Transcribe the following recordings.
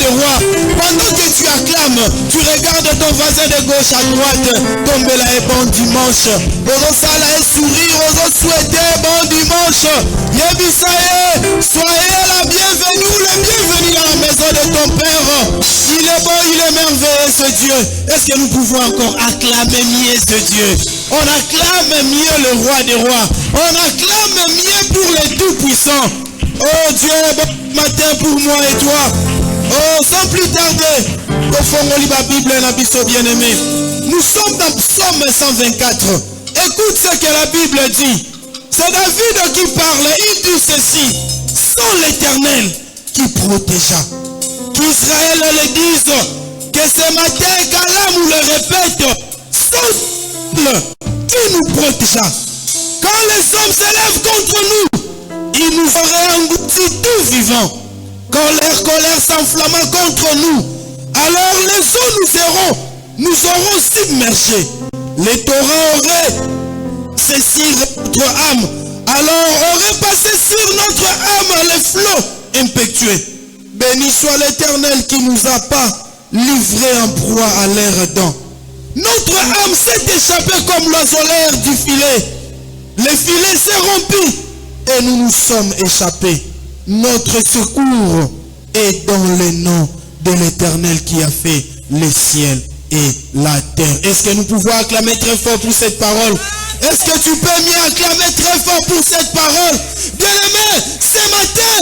des rois. Pendant que tu acclames, tu regardes ton voisin de gauche à droite. Tomber là et bon dimanche. Osala et sourire, oso souhaiter bon dimanche. Yebisaye, soyez la bienvenue, le bienvenu dans la maison de ton Père. Il est bon, il est merveilleux ce Dieu. Est-ce que nous pouvons encore acclamer mieux ce Dieu? On acclame mieux le roi des rois. On acclame mieux pour le Tout-Puissant. Oh Dieu, bon matin pour moi et toi. Oh, sans plus tarder, au fond de la Bible, la bien-aimé. Nous sommes dans Psaume 124. Écoute ce que la Bible dit. C'est David qui parle. Il dit ceci. Sans l'Éternel qui protégea. Qu'Israël le dise. Que ce matin, qu'Alam le répète. Sans qui nous protégea. Quand les hommes s'élèvent contre nous, ils nous auraient engloutis tout vivant. Quand leur colère s'enflamma contre nous, alors les eaux nous auront submergés. Les torrents auraient saisi notre âme, alors auraient passé sur notre âme les flots impétueux. Béni soit l'Éternel qui nous a pas livrés en proie à leurs dents. Notre âme s'est échappée comme l'oiseleur du filet. Le filet s'est rompu et nous nous sommes échappés. Notre secours est dans le nom de l'Éternel qui a fait le ciel et la terre. Est-ce que nous pouvons acclamer très fort pour cette parole? Est-ce que tu peux mieux acclamer très fort pour cette parole? Bien-aimé, ce matin,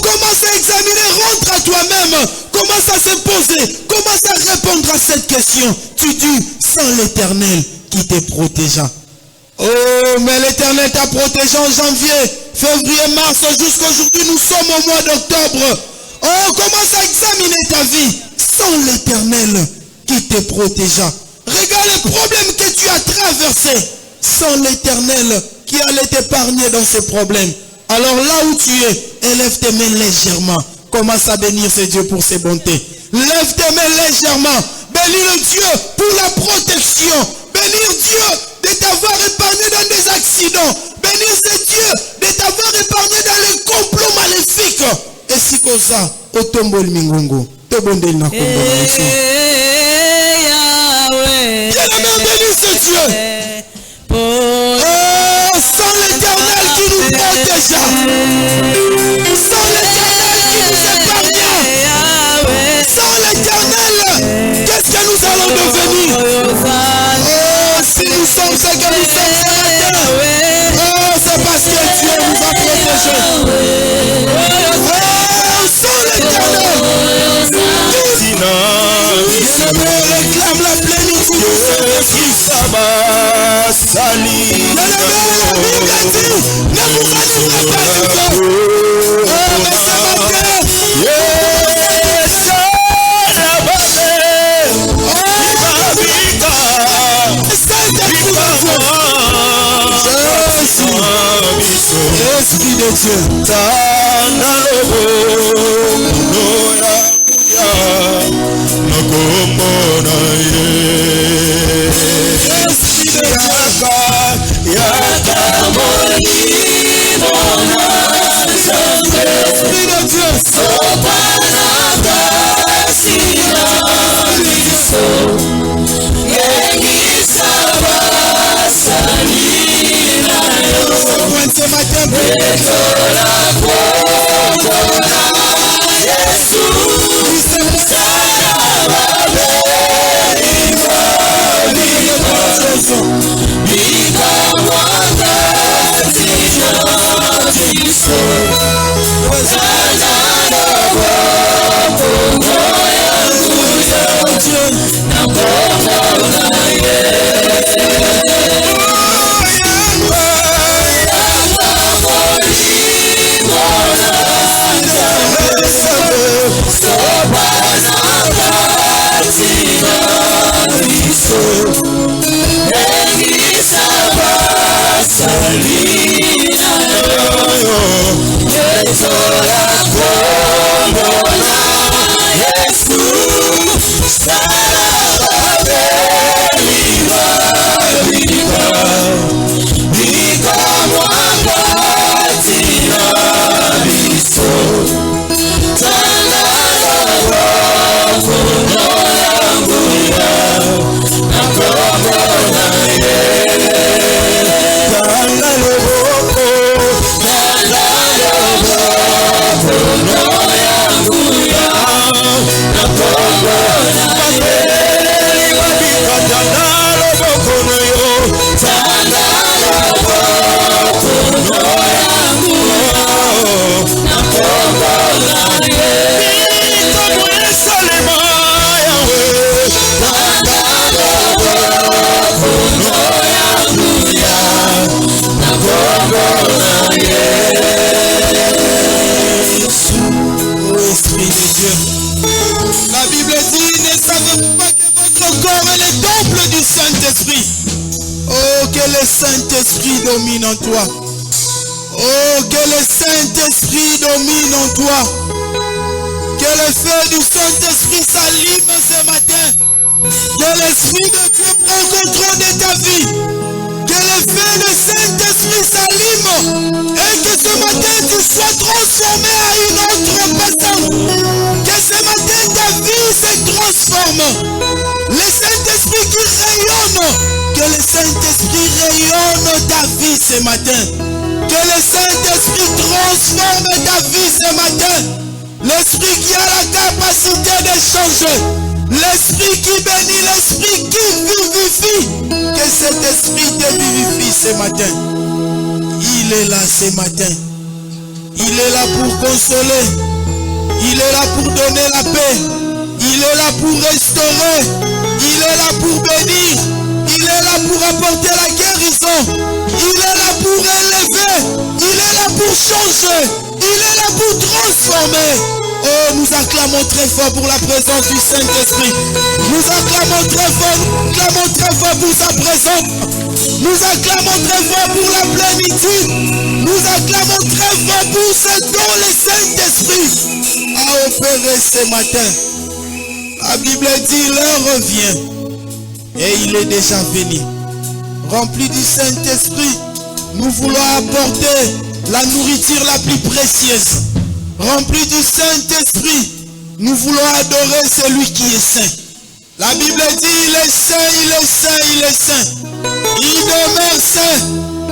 commence à examiner, rentre à toi-même, commence à se poser, commence à répondre à cette question. Tu dis, sans l'Éternel qui te protégea. Oh, mais l'Éternel t'a protégé en janvier, février, mars, jusqu'aujourd'hui, nous sommes au mois d'octobre. Oh, commence à examiner ta vie sans l'Éternel qui te protégea. Regarde les problèmes que tu as traversés sans l'Éternel qui allait t'épargner dans ces problèmes. Alors là où tu es, élève tes mains légèrement. Commence à bénir ce Dieu pour ses bontés. Lève tes mains légèrement. Bénis le Dieu pour la protection. Bénir Dieu de t'avoir épargné dans des accidents. Bénir ce Dieu de t'avoir épargné dans les complots maléfiques. Et si comme ça, au tombeau le mingongo, te bondel na kombo. Bien-aimé, bénis ce Dieu. Sans l'Éternel qui nous protégea, sans l'Éternel qui nous épargna, sans l'Éternel, qu'est-ce que nous allons devenir? Oh, si nous sommes ce que nous sommes ce matin, oh, c'est parce que Dieu nous a protégés. Oh, sans l'Éternel, réclame la plénitude de Christ. Ne vous animez pas du tout. Oh, mais ce matin, Esprit de Dieu. de Dieu. La Bible dit, ne savez pas que votre corps est le temple du Saint-Esprit. Oh, que le Saint-Esprit domine en toi. Oh, que le Saint-Esprit domine en toi. Que le feu du Saint-Esprit s'allume ce matin. Que l'Esprit de Dieu prenne contrôle de ta vie. Que le feu du Saint-Esprit s'allume. Et que ce matin tu sois transformé à une autre personne. Que ce matin ta vie se transforme. Le Saint-Esprit qui rayonne. Que le Saint-Esprit rayonne ta vie ce matin. Que le Saint-Esprit transforme ta vie ce matin. L'Esprit qui a la capacité de changer. L'Esprit qui bénit, l'Esprit qui vivifie. Que cet Esprit te vivifie ce matin. Il est là ce matin. Il est là pour consoler. Il est là pour donner la paix. Il est là pour restaurer. Il est là pour bénir. Il est là pour apporter la guérison. Il est là pour élever. Il est là pour changer. Il est là pour transformer. Oh, nous acclamons très fort pour la présence du Saint-Esprit. Nous acclamons très fort pour sa présence. Nous acclamons très fort pour la plénitude. Nous acclamons très fort pour ce dont le Saint-Esprit a opéré ce matin. La Bible dit, l'heure revient. Et il est déjà venu. Rempli du Saint-Esprit, nous voulons apporter la nourriture la plus précieuse. Rempli du Saint-Esprit, nous voulons adorer celui qui est saint. La Bible dit, il est saint, il est saint, il est saint. Il demeure saint.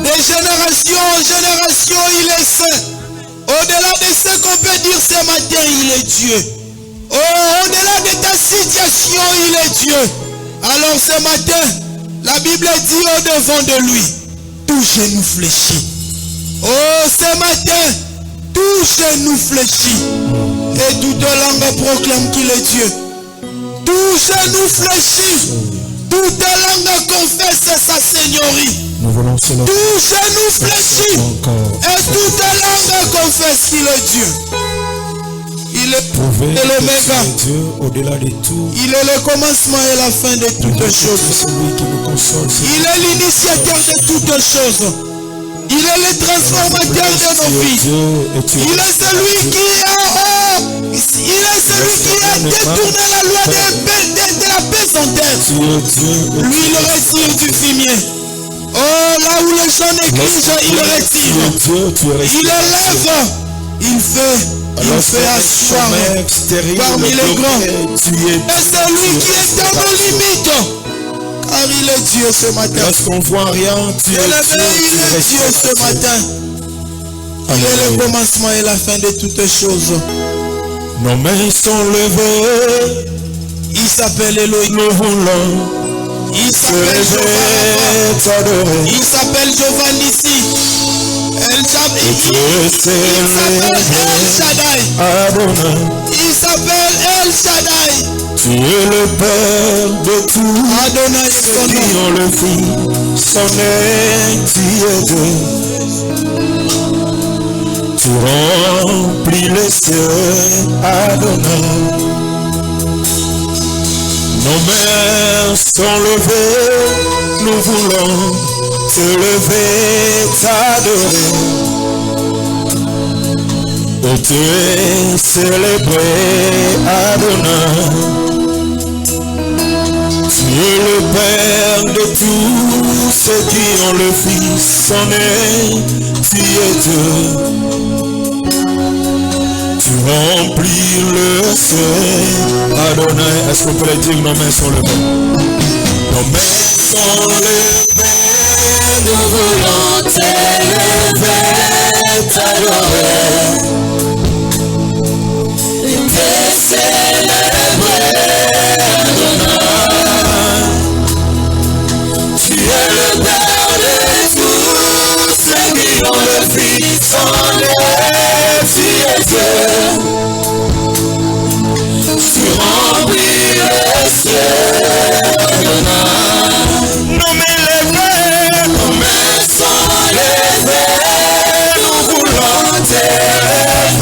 De génération en génération, il est saint. Au-delà de ce qu'on peut dire ce matin, il est Dieu. Oh, au-delà de ta situation, il est Dieu. Alors ce matin, la Bible dit au-devant de lui, tout genou fléchit. Oh, ce matin, tout genou fléchit. Et toute langue proclame qu'il est Dieu. Tout genou fléchit. Toute langue confesse sa seigneurie. Tout genou fléchit. Et toute langue confesse qu'il est Dieu. Il est l'oméga. Il est le commencement et la fin de toutes choses. Il est l'initiateur de toutes choses. Il est le transformateur de nos vies. Il est celui qui a détourné la loi de la pesantesse. Lui, il retire du fumier. Oh, là où les gens négligent, il retire. Il élève. Il fait asseoir parmi les grands. Et c'est lui qui est dans nos limites. Car il est Dieu ce matin. Lorsqu'on voit rien, il est Dieu ce matin. Il est le commencement et la fin de toutes choses. Nos mains sont levées. Il s'appelle Elohim. Nous voulons. Il s'appelle Jehovah. Il s'appelle Jehovah Nissi. Il s'appelle El Shaddai. Il s'appelle El Shaddai. Tu es le Père de tout. Adonai est son nom. On le fit, son nom, tu es Dieu. Tu remplis les cieux, Adonai. Nos mains sont levées, nous voulons te lever, t'adorer. Et tu es célébré, Adonai. Tu es le Père de tous ceux qui ont le Fils, son nom, tu es Dieu. Tu remplis le ciel, Adonai. Est-ce qu'on peut le dire? Nos mains sont levées. Nos mains sont levées, nous voulons t'élever, t'adorer. Et te célébrer, Adonai. Tu es le Père de tous ceux qui ont le Fils, son nom, tu es Dieu. Tu remplis le ciel, Adonai. Nos mains levées, nos mains sont levées, nous voulons t'élever.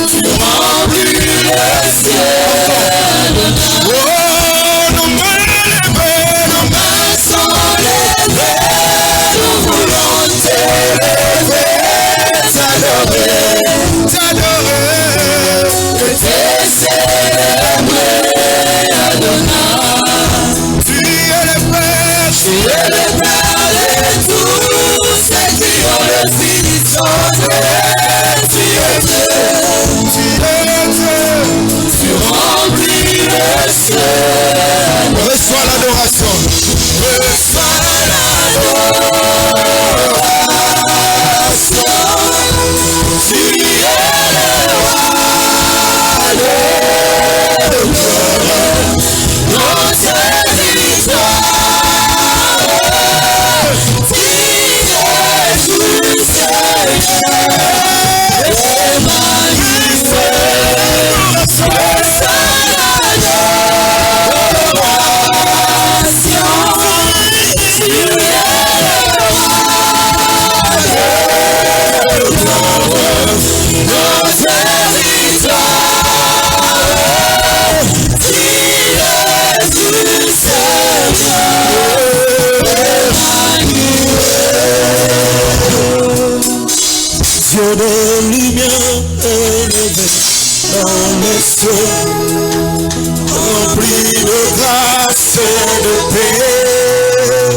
tu remplis le ciel. Oh, nos mains levées, nos mains sont levées, nous voulons t'élever, t'adorer, et célébrer, Adonai. Tu es le Père de tous ceux qui ont le Fils sonné. Tu es Dieu, tu remplis le ciel. Reçois l'adoration. Reçois l'adoration. Tu es le roi, notre victoire. Dieu de lumière élevé dans les cieux, rempli de grâce et de paix,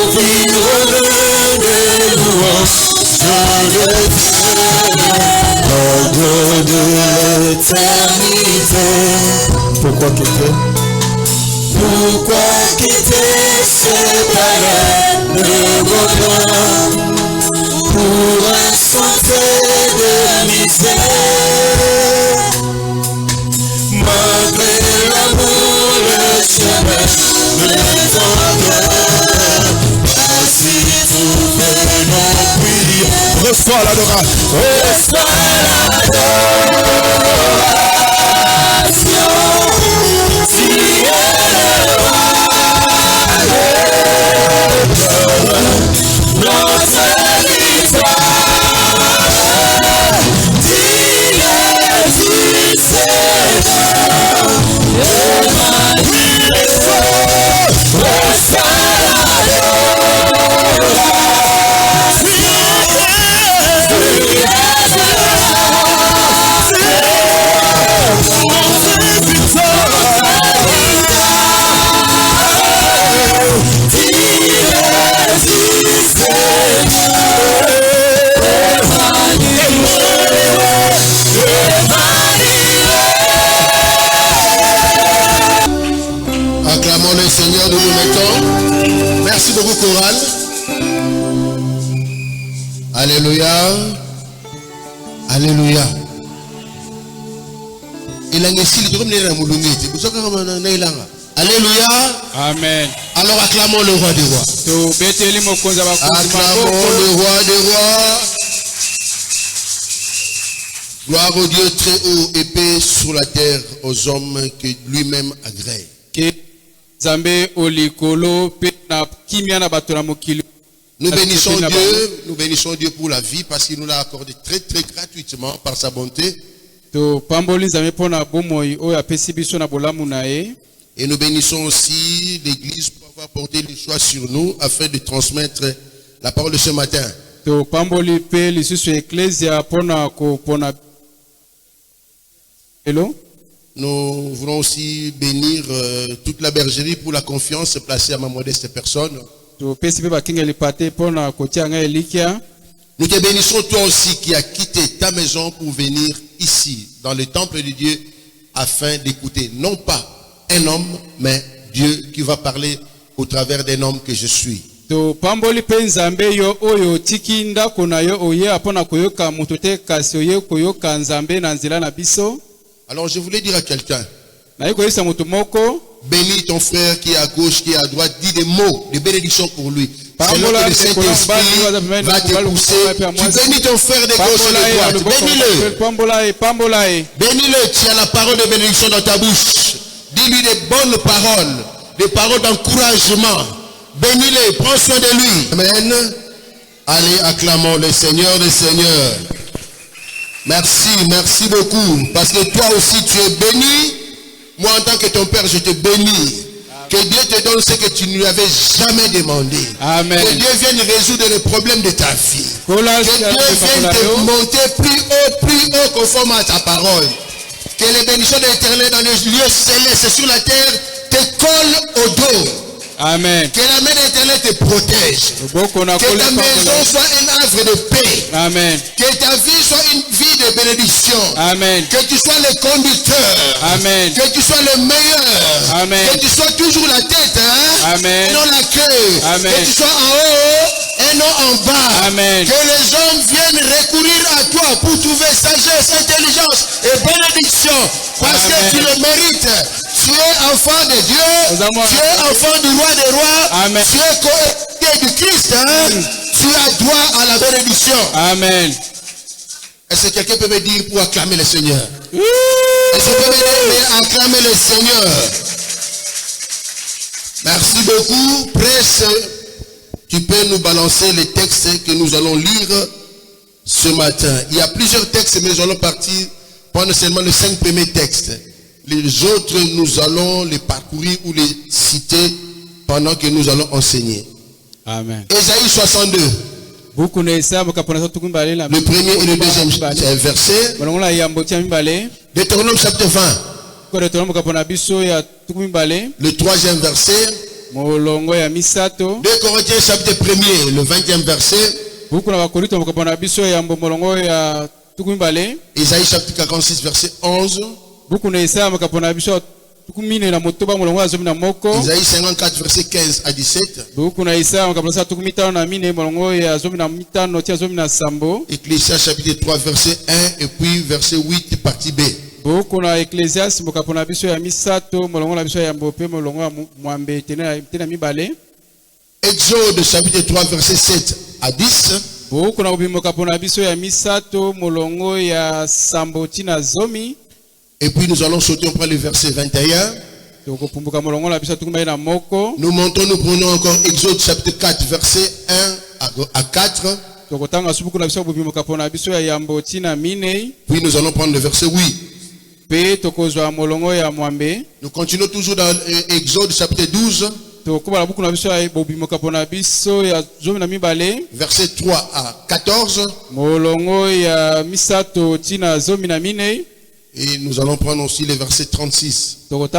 environné des louanges de Dieu, l'ordre de l'éternité. Pourquoi quitter? Pourquoi quitter ce palais de bonheur pour un santé de misère? Malgré l'amour, le chemin de ton cœur, ainsi trouver nos prières. Reçois l'adoration. Reçois l'adoration. Tu es le roi, notre victoire. Digne du Seigneur, et magnifique. Reçois Acclamons le Seigneur, nous nous mettons. Merci beaucoup, chorale. Alléluia. Alléluia. Alléluia. Amen. Alors acclamons le roi des rois. Acclamons le roi des rois. Gloire au Dieu très haut et paix sur la terre aux hommes que lui-même agrée. Nous bénissons Dieu pour la vie parce qu'il nous l'a accordé très très gratuitement par sa bonté. Et nous bénissons aussi l'Église pour avoir porté le choix sur nous afin de transmettre la parole de ce matin. Nous voulons aussi bénir toute la bergerie pour la confiance placée à ma modeste personne. Nous te bénissons toi aussi qui as quitté ta maison pour venir ici dans le temple de Dieu afin d'écouter non pas un homme mais Dieu qui va parler au travers d'un homme que je suis. Alors je voulais dire à quelqu'un, bénis ton frère qui est à gauche, qui est à droite, dis des mots de bénédiction pour lui. C'est là que le Saint-Esprit va te pousser. Tu bénis ton frère de gauche et de droite. Bénis-le. Bénis-le. Tu as la parole de bénédiction dans ta bouche. Dis-lui des bonnes paroles, des paroles d'encouragement. Bénis-le. Prends soin de lui. Amen. Allez, acclamons le Seigneur des Seigneurs. Merci, merci beaucoup. Parce que toi aussi tu es béni. Moi en tant que ton Père, je te bénis. Que Dieu te donne ce que tu ne lui avais jamais demandé. Amen. Que Dieu vienne résoudre les problèmes de ta vie. Que Dieu vienne te monter plus haut conforme à ta parole. Que les bénédictions de l'Éternel dans les lieux célestes sur la terre te collent au dos. Amen. Que la main de l'Éternel te protège. Que ta maison soit un havre de paix. Amen. Que ta vie soit une vie de bénédiction. Amen. Que tu sois le conducteur. Amen. Que tu sois le meilleur. Amen. Que tu sois toujours la tête, hein? Amen. Et non la queue. Amen. Que tu sois en haut et non en bas. Amen. Que les hommes viennent recourir à toi pour trouver sagesse, intelligence et bénédiction. Parce Amen. que tu le mérites. Tu es enfant de Dieu. Tu es enfant du roi des rois. Amen. Tu es cohérité du Christ. Hein? Tu as droit à la bénédiction. Amen. Est-ce que quelqu'un peut me dire pour acclamer le Seigneur? Est-ce que quelqu'un peut me dire pour acclamer le Seigneur? Merci beaucoup. Presse, tu peux nous balancer les textes que nous allons lire ce matin. Il y a plusieurs textes, mais nous allons partir prendre seulement les 5 premiers textes. Les autres, nous allons les parcourir ou les citer pendant que nous allons enseigner. Amen. Ésaïe 62. Le premier et le deuxième verset. Deutéronome chapitre 20. Le troisième verset. 2 Corinthiens chapitre 1er, le 20e verset. Ésaïe chapitre 46, verset 11. Isaïe 54, verset 15 à 17. Ecclésias chapitre 3, verset 1 et puis verset 8, partie B. Exode chapitre 3, verset 7 à 10. Et puis nous allons sauter, on prend le verset 21. Nous montons, nous prenons encore Exode chapitre 4, verset 1 à 4. Puis nous allons prendre le verset 8. Nous continuons toujours dans Exode chapitre 12. Verset 3 à 14. Et nous allons prendre aussi le verset 36. Nous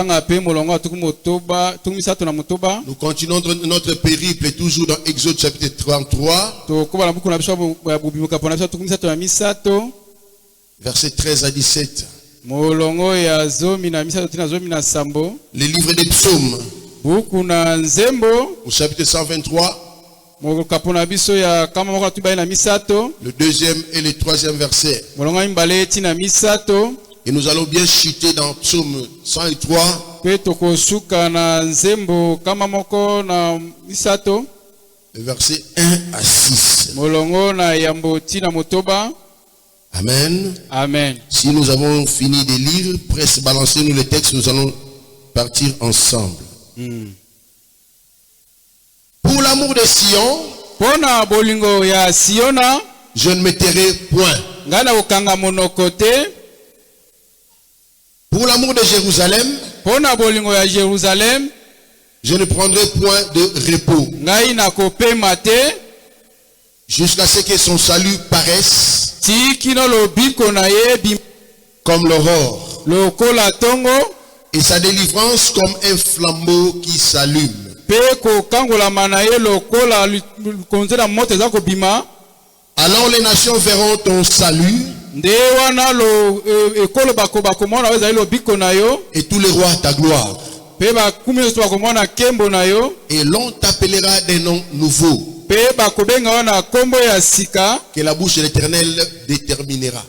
continuons notre périple toujours dans Exode chapitre 33. Verset 13 à 17. Le livre des psaumes. Au chapitre 123. Le deuxième et le troisième verset. Et nous allons bien chuter dans Psaume 103. Le verset 1 à 6. Amen. Amen. Si nous avons fini de lire, presse, balancez-nous le texte, nous allons partir ensemble. Pour l'amour de Sion, je ne me tairai point. Pour l'amour de Jérusalem, je ne prendrai point de repos jusqu'à ce que son salut paraisse comme l'aurore et sa délivrance comme un flambeau qui s'allume. Alors les nations verront ton salut et tous les rois ta gloire. Et l'on t'appellera des noms nouveaux que la bouche de l'Éternel déterminera.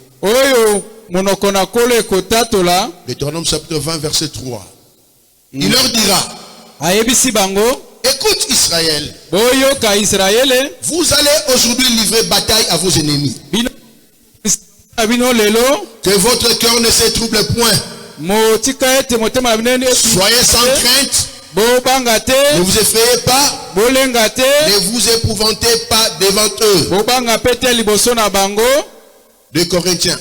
Deutéronome chapitre 20 verset 3. Il leur dira: écoute Israël, vous allez aujourd'hui livrer bataille à vos ennemis. Que votre cœur ne se trouble point. Soyez sans crainte Ne vous effrayez pas. Ne vous épouvantez pas devant eux. 2 Corinthiens.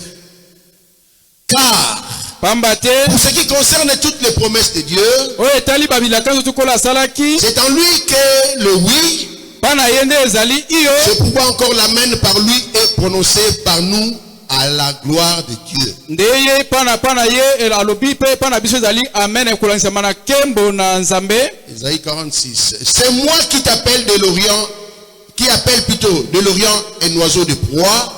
Car pour ce qui concerne toutes les promesses de Dieu, c'est en lui que le oui, c'est pourquoi encore l'amen par lui est prononcé par nous à la gloire de Dieu. Isaïe 46. C'est moi qui t'appelle de l'Orient, qui appelle plutôt de l'Orient un oiseau de proie.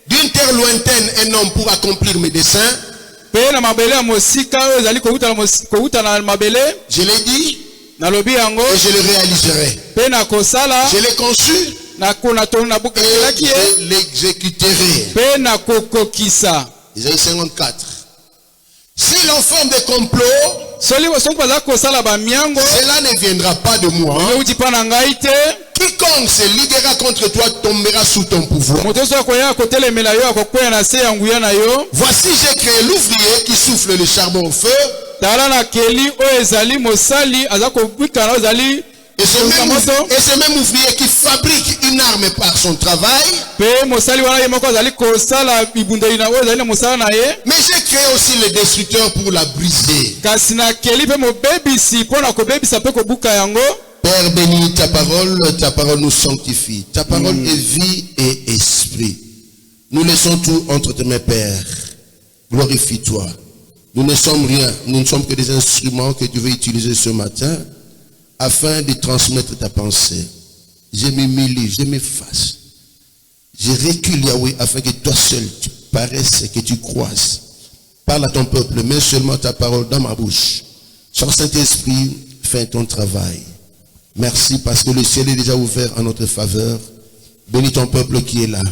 D'une terre lointaine un homme pour accomplir mes desseins. Je l'ai dit et je le réaliserai. Je l'ai conçu et je l'exécuterai. Isaïe 54. Si l'on forme des complots, cela ne viendra pas de moi. Quiconque se liguera contre toi tombera sous ton pouvoir. Voici, j'ai créé l'ouvrier qui souffle le charbon au feu. Et ce même ouvrier qui fabrique une arme par son travail. Mais j'ai créé aussi le destructeur pour la briser. Père béni, ta parole nous sanctifie. Ta parole est vie et esprit. Nous laissons tout entre tes mains, Père. Glorifie-toi. Nous ne sommes rien, nous ne sommes que des instruments que tu veux utiliser ce matin afin de transmettre ta pensée. Je m'humilie, je m'efface. Je recule, Yahweh, afin que toi seul tu paraisses et que tu croisses. Parle à ton peuple, mets seulement ta parole dans ma bouche. Sois Saint-Esprit, fais ton travail. Merci parce que le ciel est déjà ouvert en notre faveur. Bénis ton peuple qui est là.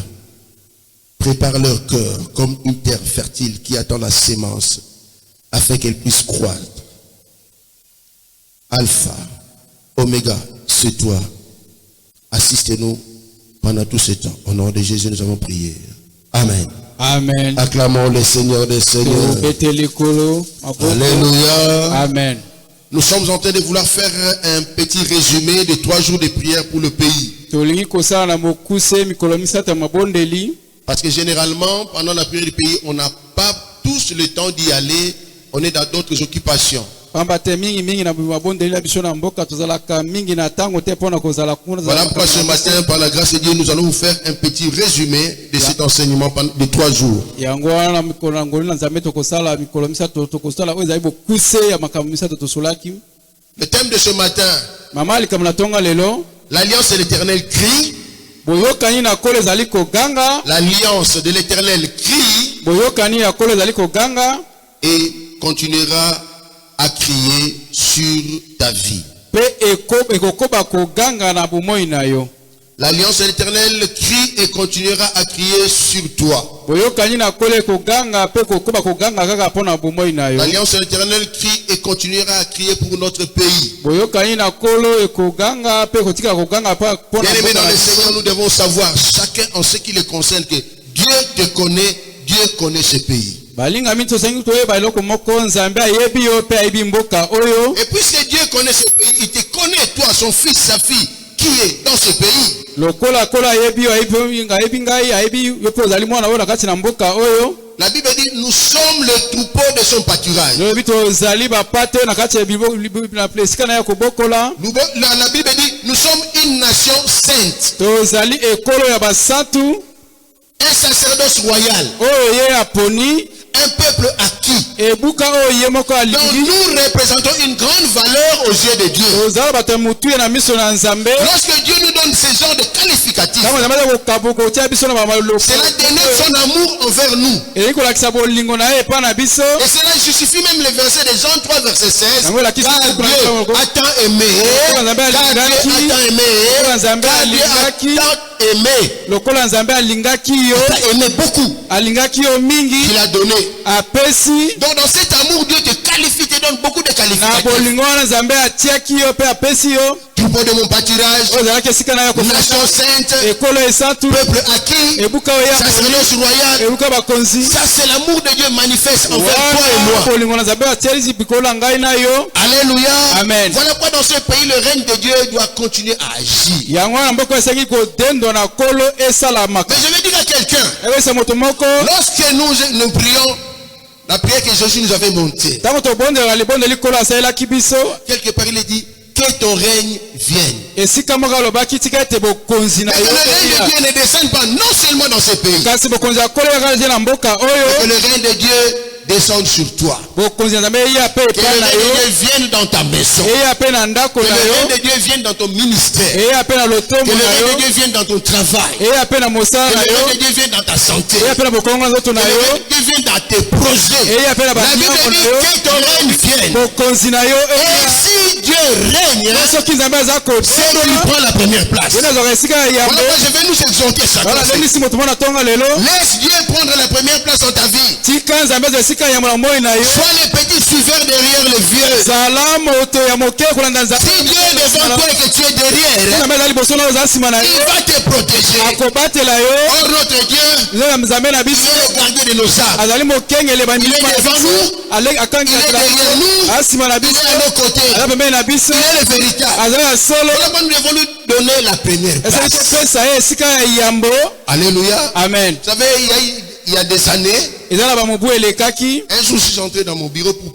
Prépare leur cœur comme une terre fertile qui attend la sémence afin qu'elle puisse croître. Alpha, Oméga, c'est toi. Assistez-nous pendant tout ce temps. Au nom de Jésus, nous avons prié. Amen. Amen. Acclamons le Seigneur des Seigneurs. Alléluia. Amen. Nous sommes en train de vouloir faire un petit résumé de 3 jours de prière pour le pays. Parce que généralement, pendant la prière du pays, on n'a pas tous le temps d'y aller. On est dans d'autres occupations. Voilà pourquoi ce matin, par la grâce de Dieu, nous allons vous faire un petit résumé de cet enseignement de 3 jours. Le thème de ce matin, l'alliance de l'Éternel crie. L'alliance de l'Éternel crie et continuera à crier sur ta vie. L'alliance de l'Éternel crie et continuera à crier sur toi. L'alliance de l'Éternel crie et continuera à crier pour notre pays. Bien-aimés dans le Seigneur, nous devons savoir, chacun en ce qui le concerne, que Dieu te connaît, Dieu connaît ce pays. Et puisque Dieu connaît ce pays, il te connaît, toi, son fils, sa fille, qui est dans ce pays. La Bible dit, nous sommes le troupeau de son pâturage. La Bible dit, nous sommes une nation sainte. Un sacerdoce royal. Un peuple acquis. Donc nous représentons une grande valeur aux yeux de Dieu. Lorsque Dieu nous donne ce genre de qualificatifs, cela dénote son amour envers nous. Et cela justifie même le verset de Jean 3 verset 16. Car Dieu a tant aimé. Il a donné. Donc dans cet amour, Dieu te qualifie, te donne beaucoup de Na qualificatifs. bolingo wana Nzambe atiaki yo pe apesi yo. Troupeau de mon pâturage, Ozalaki esika na yo nation kofanda. sainte, Ekolo esantu. peuple acquis, Ebuka oya. sacerdoce royale. Ebuka bakonzi. Ça, c'est l'amour de Dieu manifeste envers toi et Wana moi. bolingo na Nzambe atieli bikolo ngai na yo. Alléluia. Amen. Voilà pourquoi dans ce pays, le règne de Dieu doit continuer à agir. Yango wana mboko esengi kodendo na kolo esalamaka. Mais je vais dire à quelqu'un, Ewesa moto moko. lorsque nous prions, la prière que Jésus nous avait montée, Tango tobondela libondo likolo asalelaki biso. quelque part il est dit, que ton règne vienne. Esika moko alobaki tika ete bokonzi na Et que yo le règne de eya. Dieu ne descende pas non seulement dans ce pays, Kasi bokonzi ya kolo yaka na mboka mais que oyo. le règne de Dieu descende sur toi. Bokonzi na Nzambe eya pe Que le epai na règne de yo. Dieu vienne dans ta maison. Eya pe na ndako Que na le yo. règne de Dieu vienne dans ton ministère. Eya pe na Que lotombo le na règne de yo. Dieu vienne dans ton travail. Eya pe na mosala Que na le yo. règne de Dieu vienne dans ta santé. Eya pe na bokongo na nzoto Que na le yo. règne de Dieu vienne dans tes projets. Eya pe na La Bible babiloko dit na yo. que ton règne vienne. Bokonzi na yo Et eya. si Dieu règne, Na soki Nzambe aza c'est lui kodola. prend la première place. Ye nazwaka esika ya Voilà yambe. pourquoi je vais nous exhorter chaque Wana fois. ndengisi moto mona tonga lelo. Laisse Dieu prendre la première place dans ta vie. Tika Nzambe aza esika ya moi na yo. Sois les petits suiveurs derrière les vieux. Zala moto ya moke kolanda Nzambe. Si Dieu est devant toi et que tu es derrière, Nzambe aza liboso na yo oza nsima na il yo. va te protéger. Akobatela yo. Or notre Dieu, Nzambe Nzambe na il biso. est le gardien de nos âmes. Azali mokengele bandimi Il est devant nous. ale akangi Il est na derrière nous. asima na Il biso. est à nos côtés. Aza pembeni na biso. Il est le véritable. Azali ya solo. Voilà pourquoi nous devons lui donner la première Esali place. topesa ye esika ya yambo. Alléluia. Amen. Vous savez, il y a des années, Eza na bamobu elekaki. un jour, je suis entré dans mon bureau pour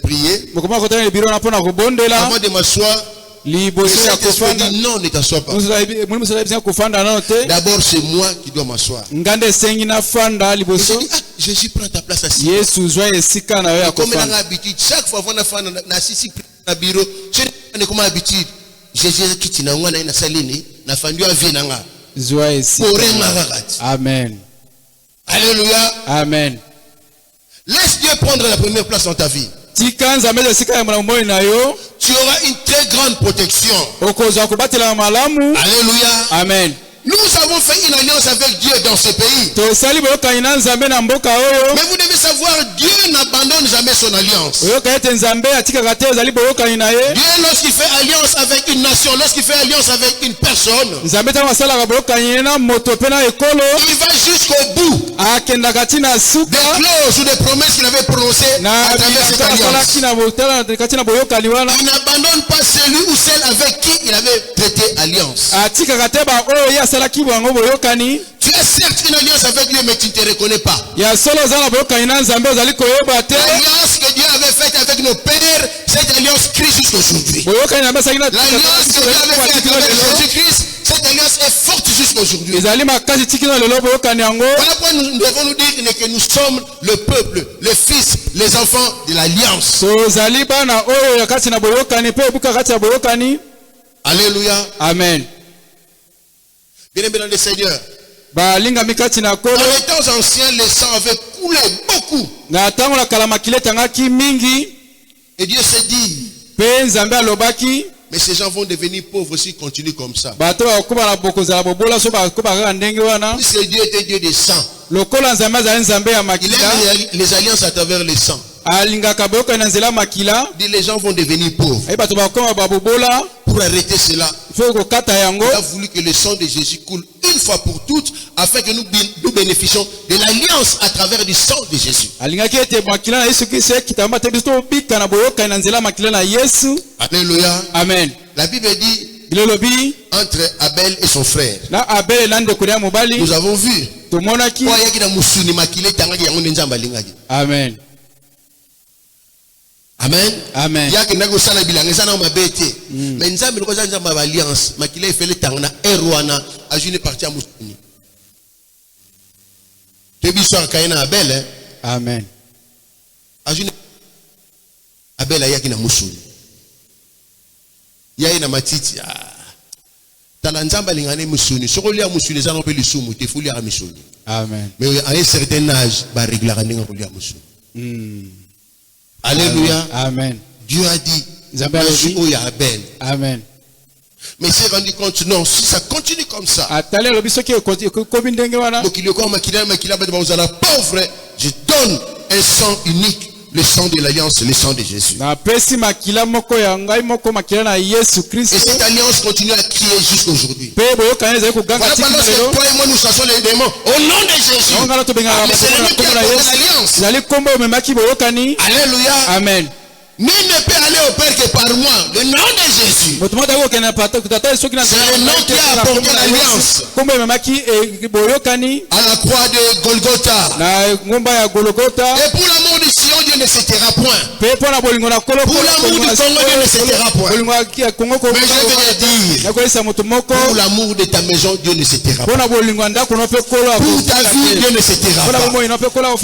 prier. Bokoma kotana le biro na pona kobondela. Avant de m'asseoir, le Liboso ya Saint-Esprit kofanda. dit non, ne t'assois pas. Muli musala bisa kofanda nano te. D'abord, c'est moi qui dois m'asseoir. Ngande sengi na fanda Et liboso. j'ai dit, ah, Jésus, prends ta place assis. Yesu zwa esika na yo ya Comme on a kofanda. l'habitude, chaque fois qu'on a fait un assis dans le bureau, je n'ai comme habitude. Jésus qui t'a dit, na salini, na fandu a vinanga. Zwa esika. Pour un Amen. Alléluia. Amen. Laisse Dieu prendre la première place dans ta vie. Tika Nzambe esika ya moi na yo. Tu auras une très grande protection. Okozwa kobatela malamu. Alléluia. Amen. Nous avons fait une alliance avec Dieu dans ce pays. Tosali boyokani na Nzambe na mboka oyo. Mais vous devez savoir, Dieu n'abandonne jamais son alliance. Oyoka ete Nzambe atikaka te ozali boyokani na ye. Dieu, lorsqu'il fait alliance avec une nation, lorsqu'il fait alliance avec une personne, Nzambe ntango asalaka boyokani na moto mpe na ekolo. il va jusqu'au bout Akendaka ti na des suka. clauses ou des promesses qu'il avait prononcées Na à travers cette biloko alliance. asalaki na botala kati na boyokani wana. Il n'abandonne pas celui ou celle avec qui il avait prêté alliance. Atikaka te ba oyo ye asalaki bango boyokani. Tu as certes une alliance avec Dieu, mais tu ne te reconnais pas. Ya solo oza na boyokani na Nzambe ozali koyeba te. L'alliance que Dieu avait faite avec nos pères, cette alliance crie jusqu'aujourd'hui. Boyokani na besaki na L'alliance que Dieu avait faite avec Jésus-Christ, cette alliance est forte jusqu'aujourd'hui. ezali makasi tiki na lelo boyokani yango. Voilà pourquoi nous devons nous dire que nous sommes le peuple, les fils, les enfants de l'alliance. Tozali bana oyo ya kati na boyokani mpe ebuka kati ya boyokani. Alléluia. Amen. Bien-aimés dans le Seigneur. Balingami kati na Dans kolo. les temps anciens, le sang avait coulé beaucoup. Na ntango na kala makila etangaki mingi. Et Dieu s'est dit, Mpe Nzambe alobaki. mais ces gens vont devenir pauvres s'ils continuent comme ça. Bato bakoba na bokozala bobola so bakoba kaka ndenge wana. Puisque Dieu était Dieu des sang. Lokola Nzambe azali Nzambe ya Il makila. aime les alliances à travers le sang. Alingaka boyokani na nzela makila. Il dit, les gens vont devenir pauvres. Ayi bato bakoma babobola. Pour arrêter cela, Ifo kokata yango. il a voulu que le sang de Jésus coule une fois pour toutes, afin que nous bénéficions de l'alliance à travers du sang de Jésus. Alingaki ete makila na Yesu Kristo ekitamba te biso tobika na boyokani na nzela makila na Yesu. Alléluia. Amen. La Bible dit, Bilelobi entre Abel et son frère, na Abel na ndeko ya mobali nous avons vu. tomonaki. Amen. Amen. Amen. Ya kenda ko sala bilanga sana mabete. Mais nzambe ko za nzamba alliance, makile fele tangana erwana ajune parti à musuni. Tebi so akaina Abel hein. Amen. Ajune Abel ayaki na musuni. Ya ina matiti ah. Tala nzamba lingane musuni. Sokoli ya musuni za no pe lisumu te fuli ya musuni. Amen. Mais à un certain âge ba régler ndinga ko ya musuni. Alléluia. Amen. Dieu a dit, Nzambe je suis alobi. au Abel. Amen. Mais il s'est rendu compte, non, si ça continue comme ça, Atale lobi soki kobi ndenge wana. donc il est encore makila, makila, vous allez pauvre, je donne un sang unique, le sang de l'alliance, le sang de Jésus. Et cette alliance continue à crier jusqu'aujourd'hui. Voilà pendant que toi et moi nous chassons les démons au nom de Jésus. Ah, mais c'est le même qui a porté l'alliance. Alléluia. Amen. Nul ne peut aller au Père que par moi. Le nom de Jésus. C'est le nom qui a apporté l'alliance. À la croix de Golgotha. Et pour l'amour du Sion, Dieu ne se taira point. Pour l'amour du Congo, Dieu ne se taira point. Mais je vais te dire, pour l'amour de ta maison, Dieu ne se taira pas. Pour ta vie, Dieu ne se taira pas.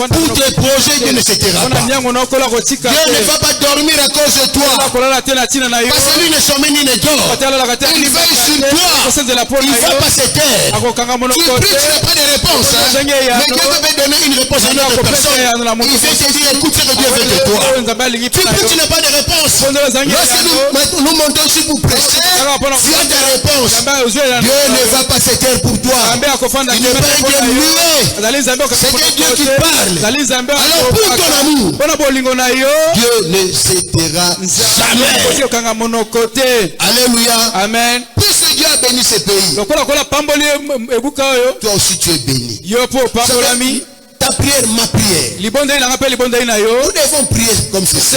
Pour tes projets, Dieu ne se taira pas. Dieu ne va pas dormir à cause de toi. Parce que lui ne sommeille ni ne dort. Il veille sur toi. Il ne va pas se taire. Tu pries, tu n'as pas de réponse. Mais Dieu veut donner une réponse à une autre personne. Il veut te dire, écoute ce que Dieu veut de toi. Tu pries, tu n'as pas de réponse. Lorsque nous montons ici pour prêcher, tu as des réponses. Dieu ne va pas se taire pour toi. Il n'est pas un Dieu muet. C'est Dieu qui parle. Alors pour ton amour, Dieu ne se taira jamais. Alléluia. Amen. Puisque Dieu a béni ce pays, toi aussi tu es béni. Ta prière, ma prière. Nous devons prier comme ceci.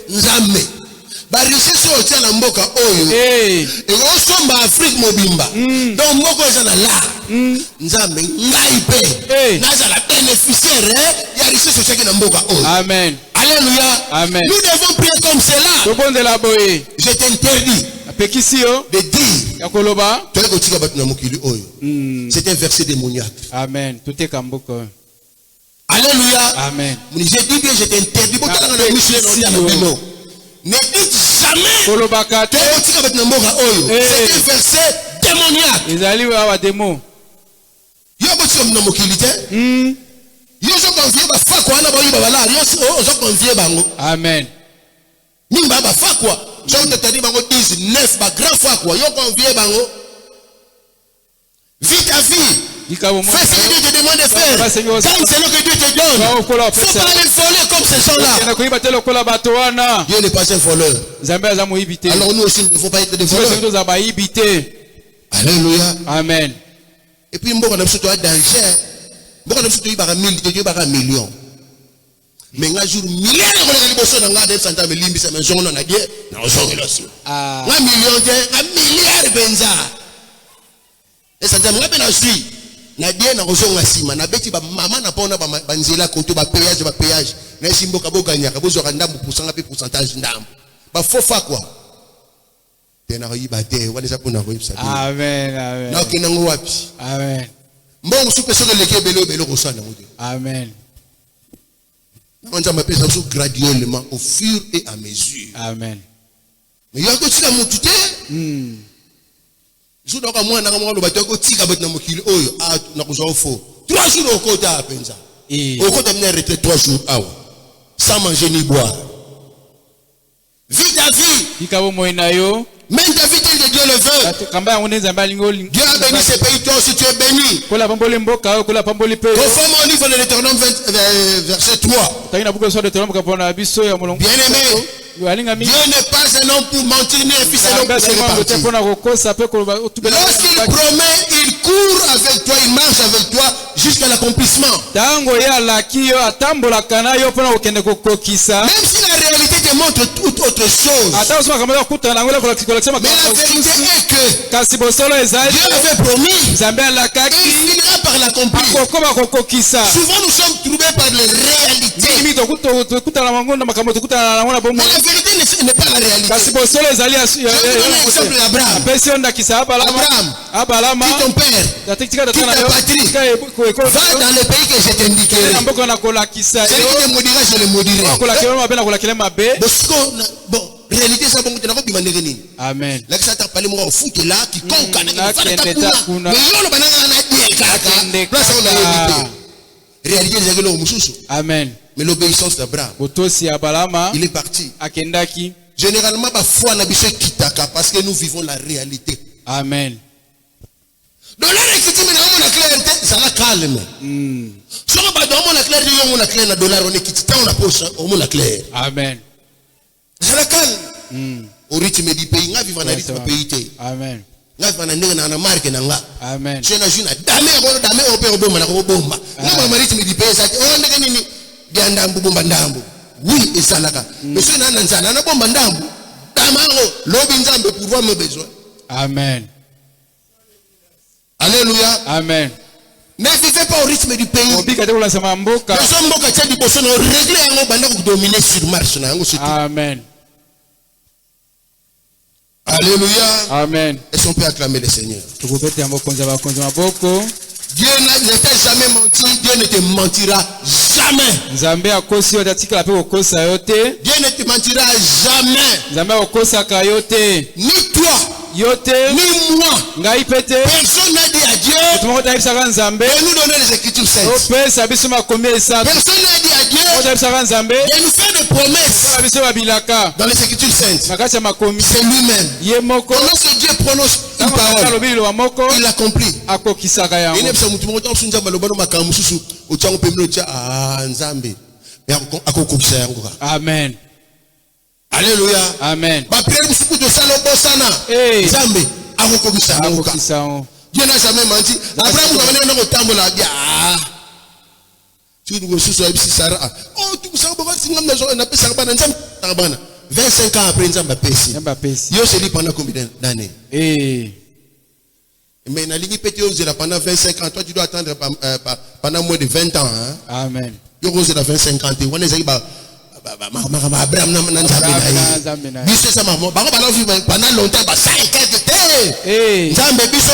Nzambe. Richesse otia na mboka oyo ekosomba Afrique mobimba donc moko eza na la nzambe ngai pe nazala bénéficiaire ya richesse otia na mboka oyo. Amen. Alléluia. Amen. Nous devons prier comme cela. Je t'interdis de dire c'est un verset démoniaque. Amen. Tout est kamboko. Alléluia. Amen. Je dis bien je t'interdis. Ne dites jamais c'est un verset démoniaque. Amen. Vite à vie. Fais ce que Dieu te demande de faire. Gagne ce que Dieu te donne. Il ne faut pas aller voler comme ces gens-là. Dieu n'est pas un voleur. Alors nous aussi, il ne faut pas être des voleurs. Alléluia. Amen. Et puis, on a danger. On a million. Mais un jour, milliard de personnes ont gardé Santa Melimbi, c'est un jour, on a dit, non, on a aussi. Un million, un milliard de benza. Et Santa Melimbi, on a suivi. Na bien na rozo ngasima na beti ba mama na pona ba banzela koto ba péage na simbo ka boganya ka bozo ka ndambu pusanga pe pourcentage ndambu ba fofa quoi tena yi ba te wale sapona ko yipsa. Amen. Amen. Na kinango wapi. Amen. Mbongo supe so leke belo ko sana ngodi. Amen. On va pesa so graduellement au fur et à mesure. Amen. Mais yako tsika mutute Zuda kwa mwana kama walo batoko tika bat na mokili oyo na kuzo fo 3 jours au kota apenza au kota mna retraite 3 jours awa sans manger ni boire vite à vie ikabo moinayo même David de Dieu le veut. Dieu a béni ce pays, toi aussi tu es béni. Conforme au livre de l'Éternel verset 3. Bien-aimé, Dieu n'est pas un homme pour mentir ni un fils un homme pour se répartir. Lorsqu'il promet, il court avec toi, il marche avec toi jusqu'à l'accomplissement. Même si la réalité te montre toute autre chose. Mais la vérité est que Dieu avait promis et il finira par l'accomplir. Souvent nous sommes troublés par les réalités. Mais la vérité n'est pas la réalité. Je vais vous donner l'exemple d'Abraham. Abraham, qui ton père, qui ta patrie, va dans le pays que je t'indiquerai. Celui qui te maudira, je le maudirai. Bon, réalité ça bon tena ko bimandeke nini. Amen. La kisa ta pale mo au foot là qui konka na kuna. Mais yolo banana na dieka. Place on a réalité c'est le mususu. Amen. Mais l'obéissance d'Abraham. Otosi Abraham. Il est parti. Akendaki. Généralement ba foi na biso kitaka parce que nous vivons la réalité. Amen. Dollar ekiti mais na mona clarté, ça la calme. Soko ba do mona clarté yo mona clair na dollar on ekiti ta on a poche, on mona clair. Amen. Ça la calme. Au rythme du pays, nga vivre na rythme pays té. Amen. Nga vivre na ndenge na marque na nga. Amen. Je na juna dame o pe obomba na ko bomba. Nga ma rythme du pays ça on ndenge nini dia ndambu bomba ndambu. Oui, et ça là. Monsieur nana nzana na bomba ndambu. Damango lobi nzambe pour voir mes besoins. Amen. Alléluia. Amen. Ne vivez pas au rythme du pays. Obika te kula sama mboka. Les hommes mboka tchadi bosso no régler yango banda ko dominer sur marche na yango surtout. Amen. Alléluia. Amen. Est-ce qu'on peut acclamer le Seigneur? Tukupete ambokonza bakonza maboko. Dieu ne t'a jamais menti, Dieu ne te mentira jamais. Nzambe akosi yo tatika pe kokosa yote. Dieu ne te mentira jamais. Nzambe akosa ka yote. Ni toi, Yote ni moi. ngai pete. Personne n'a dit à Dieu Tumo taibisa Nzambe. de nous donner les Écritures saintes. Opesa biso makomi esa. Personne n'a dit à Dieu Tumo taibisa Nzambe. de nous faire des promesses Biso babilaka. dans les Écritures saintes. Nakati ya makomi. C'est lui-même. Ye moko. Lorsque Dieu prononce une parole, Lobi lo moko. il l'accomplit. Akokisaka yango. Ine bisa mutu moko tsunza balobano makambo susu ochango pemno cha Nzambe. Ya akokokisa yango ka. Amen. Alléluia. Amen. Ba prière musuku de salobo sana. Nzambe akokokisa yango ka. Akokisa yango. Dieu n'a jamais menti. Abraham va venir dans tambola dia. Tu nous susu abisi Sarah. Oh tu sais ba singam na zo na pesa bana Nzambe bana. 25 ans après Nzambe pesi. Nzambe pesi. Yo se dit pendant combien d'années? Mais na ligne pété pendant 25 ans, toi tu dois attendre pendant moins de 20 ans. Hein? Amen. Yo cause de 25 ans, on est Abraham na Nzambe na. Biso ça maman, ba ba vivre pendant longtemps ba 5 ans. Nzambe biso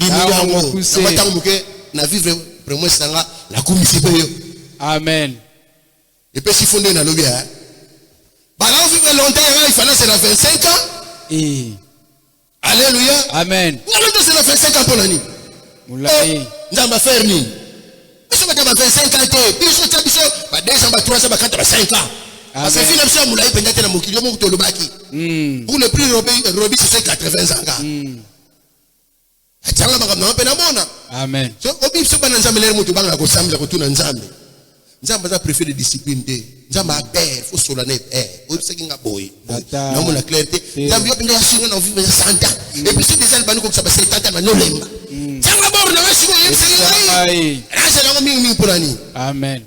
limuyango. Na tango muke na vivre vraiment sanga la kumisi pe yo. Amen. Et puis si fondé na lobby hein. Ba la vivre longtemps, il fallait c'est la 25 ans. Alléluia. Amen. Nous c'est la 25 ans pour l'année. Moulaye. Nzamba faire ni. Biso ba 25 ans te. Biso ta biso ba 200 ba 300 ba 4 ba 5 ans. Parce que finalement moulaye pendant na mokili mo to lobaki. Pour le prix Robi c'est 80 ans. Atanga ba na pena mona. Amen. So obi biso ba na Nzambe le moto banga ko samla ko tuna Nzambe. Nzamba za préféré discipline te. Nzamba a père, faut solennel. Obi se kinga boy. Na mo la clarté. Nzamba yo pinga singa na vivre 100 ans. Et puis c'est des albans comme ça ba 70 ans no lemba. Nzamba bor na wasi ko yemsi. Rasa na mingi pour ani. Amen.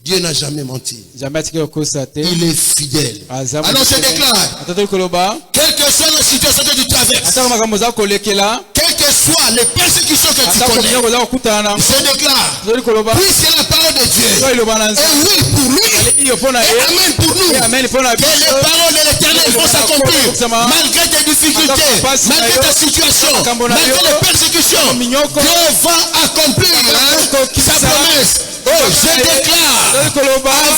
Dieu n'a jamais menti. Jamais tu constaté. Il est fidèle. Alors je déclare. Quelle que soit la situation que tu traverses. Quelles que soient les persécutions que tu connais. Je déclare. Oui, c'est la parole de Dieu. Et oui pour lui. Et amen pour nous. Que les paroles de l'Éternel vont s'accomplir. Malgré tes difficultés. Malgré ta situation. Malgré les persécutions. Dieu va accomplir sa promesse. Oh, je déclare, avant la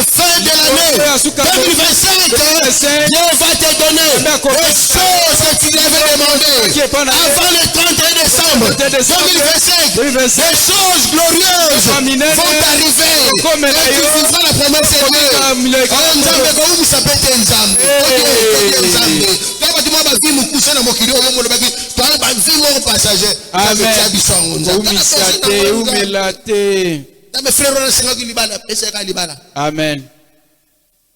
fin de l'année 2025, Dieu va te donner les choses que tu avais demandées. Avant le 31 décembre 2025, les choses glorieuses vont t'arriver. Et tu vivras la promesse de Dieu. Nzambe ko ça peut être Nzambe. Mes frères, on a 5 libala, pesera libala. Amen.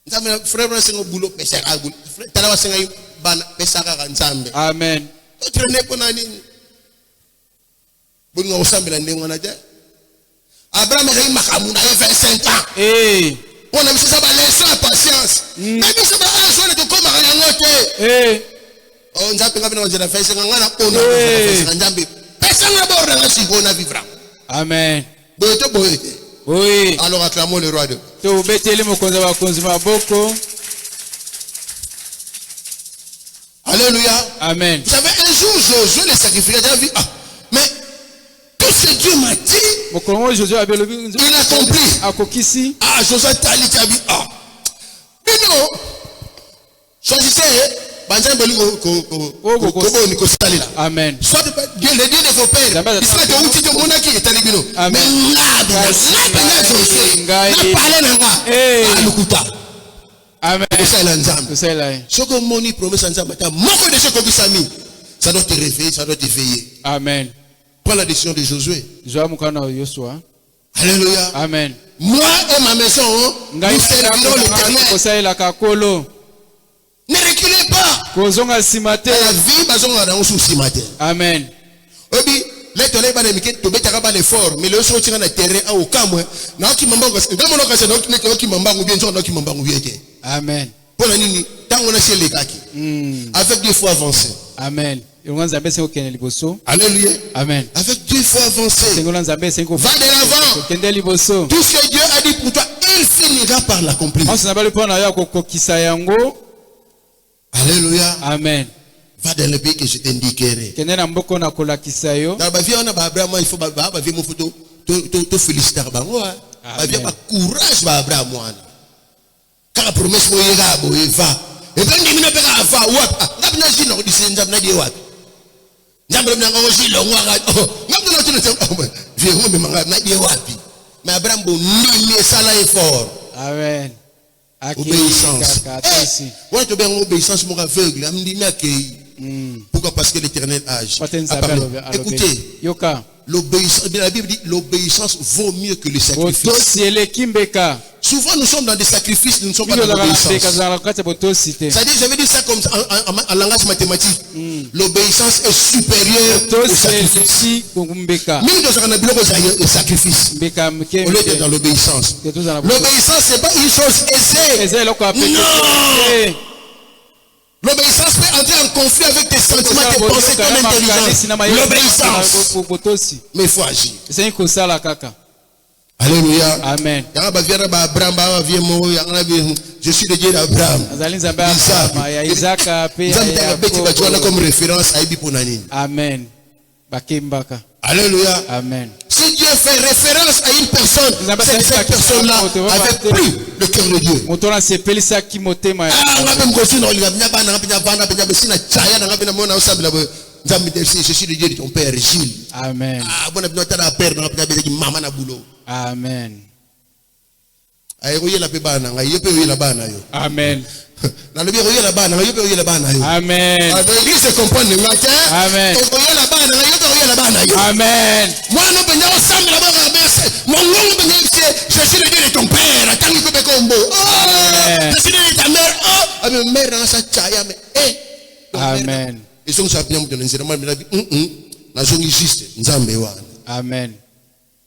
Mes frères, on a 5 boulot, pesera boulot. T'as la 5 bana, pesera nzambe. Amen. Tu n'es pas nani. Bon, on s'en met on a dit. Abraham a eu makamuna 25 ans. On a mis ça par leçon à patience. Mais ça va à de comme à ngote. On nous a pris dans la fête, on a nzambe. Personne n'a bord dans si on a vivra. Amen. Oui. Alors acclamons le roi de. Alléluia. Amen. Vous savez, un jour, Josué le sacrificateur a vu. Mais tout ce que Dieu m'a dit, il a compris. Josué t'a dit. Mais non. Choisissez. Amen. Soit Dieu le Dieu de vos pères. Il soit de outil de mon qui est allé bino. Mais Amen. Ce que mon promesse en Zambata, moko de ce que vous avez. Ça doit te réveiller, ça doit t'éveiller. Amen. Prends la décision de Josué. Joa mukana Yosua. Alléluia. Amen. Moi et ma maison, nous servirons l'Éternel. Ne reculez pas. Kozonga simate. La vie, bazonga dans sous simate. Amen. Obi, l'étonnel va nemiquer, to betara ba l'effort, mais le so tira na terrain à au camp, na ki mambango, dans mon occasion, donc ki mambango bien, donc ki mambango bien. Amen. Pour la nini, tant on a chez les kaki. Avec des fois avancé. Amen. Alléluia. Amen. Avec deux fois avancé. Va de l'avant. Tout ce que Dieu a dit pour toi, il finira par l'accomplir. Alléluia. Amen. Va dans le pays que je t'indiquerai. Dans la vie, on a Abraham, il faut te féliciter. Courage, Abraham. Quand la promesse va. Et puis, il n'y a pas mais Abraham fort. Amen. Obéissance. Obéissance aveugle. Pourquoi? Parce que l'Éternel âge. Écoutez, la Bible dit l'obéissance vaut mieux que le sacrifice. Souvent nous sommes dans des sacrifices, nous ne sommes pas dans l'obéissance. C'est-à-dire, j'avais dit ça comme en langage mathématique. L'obéissance est supérieure au sacrifice. Même dans un sacrifice, au lieu d'être dans l'obéissance. L'obéissance, ce n'est pas une chose aisée. Non! L'obéissance peut entrer en conflit avec tes sentiments, tes pensées, ton intelligence. L'obéissance. Mais il faut agir. Alléluia. Amen. Je suis le Dieu d'Abraham. Isaac. Comme référence à Ibiponanine. Amen. Alléluia. Amen. Si Dieu fait référence à une personne, c'est que cette personne-là avait pris le cœur de Dieu. Je suis le Dieu de ton père, Gilles. Amen. Amen. Amen. Amen. L'église se comprend. Amen. Amen. Moi, je suis le Dieu de ton père. Je suis le Dieu de ta mère. Amen. Amen.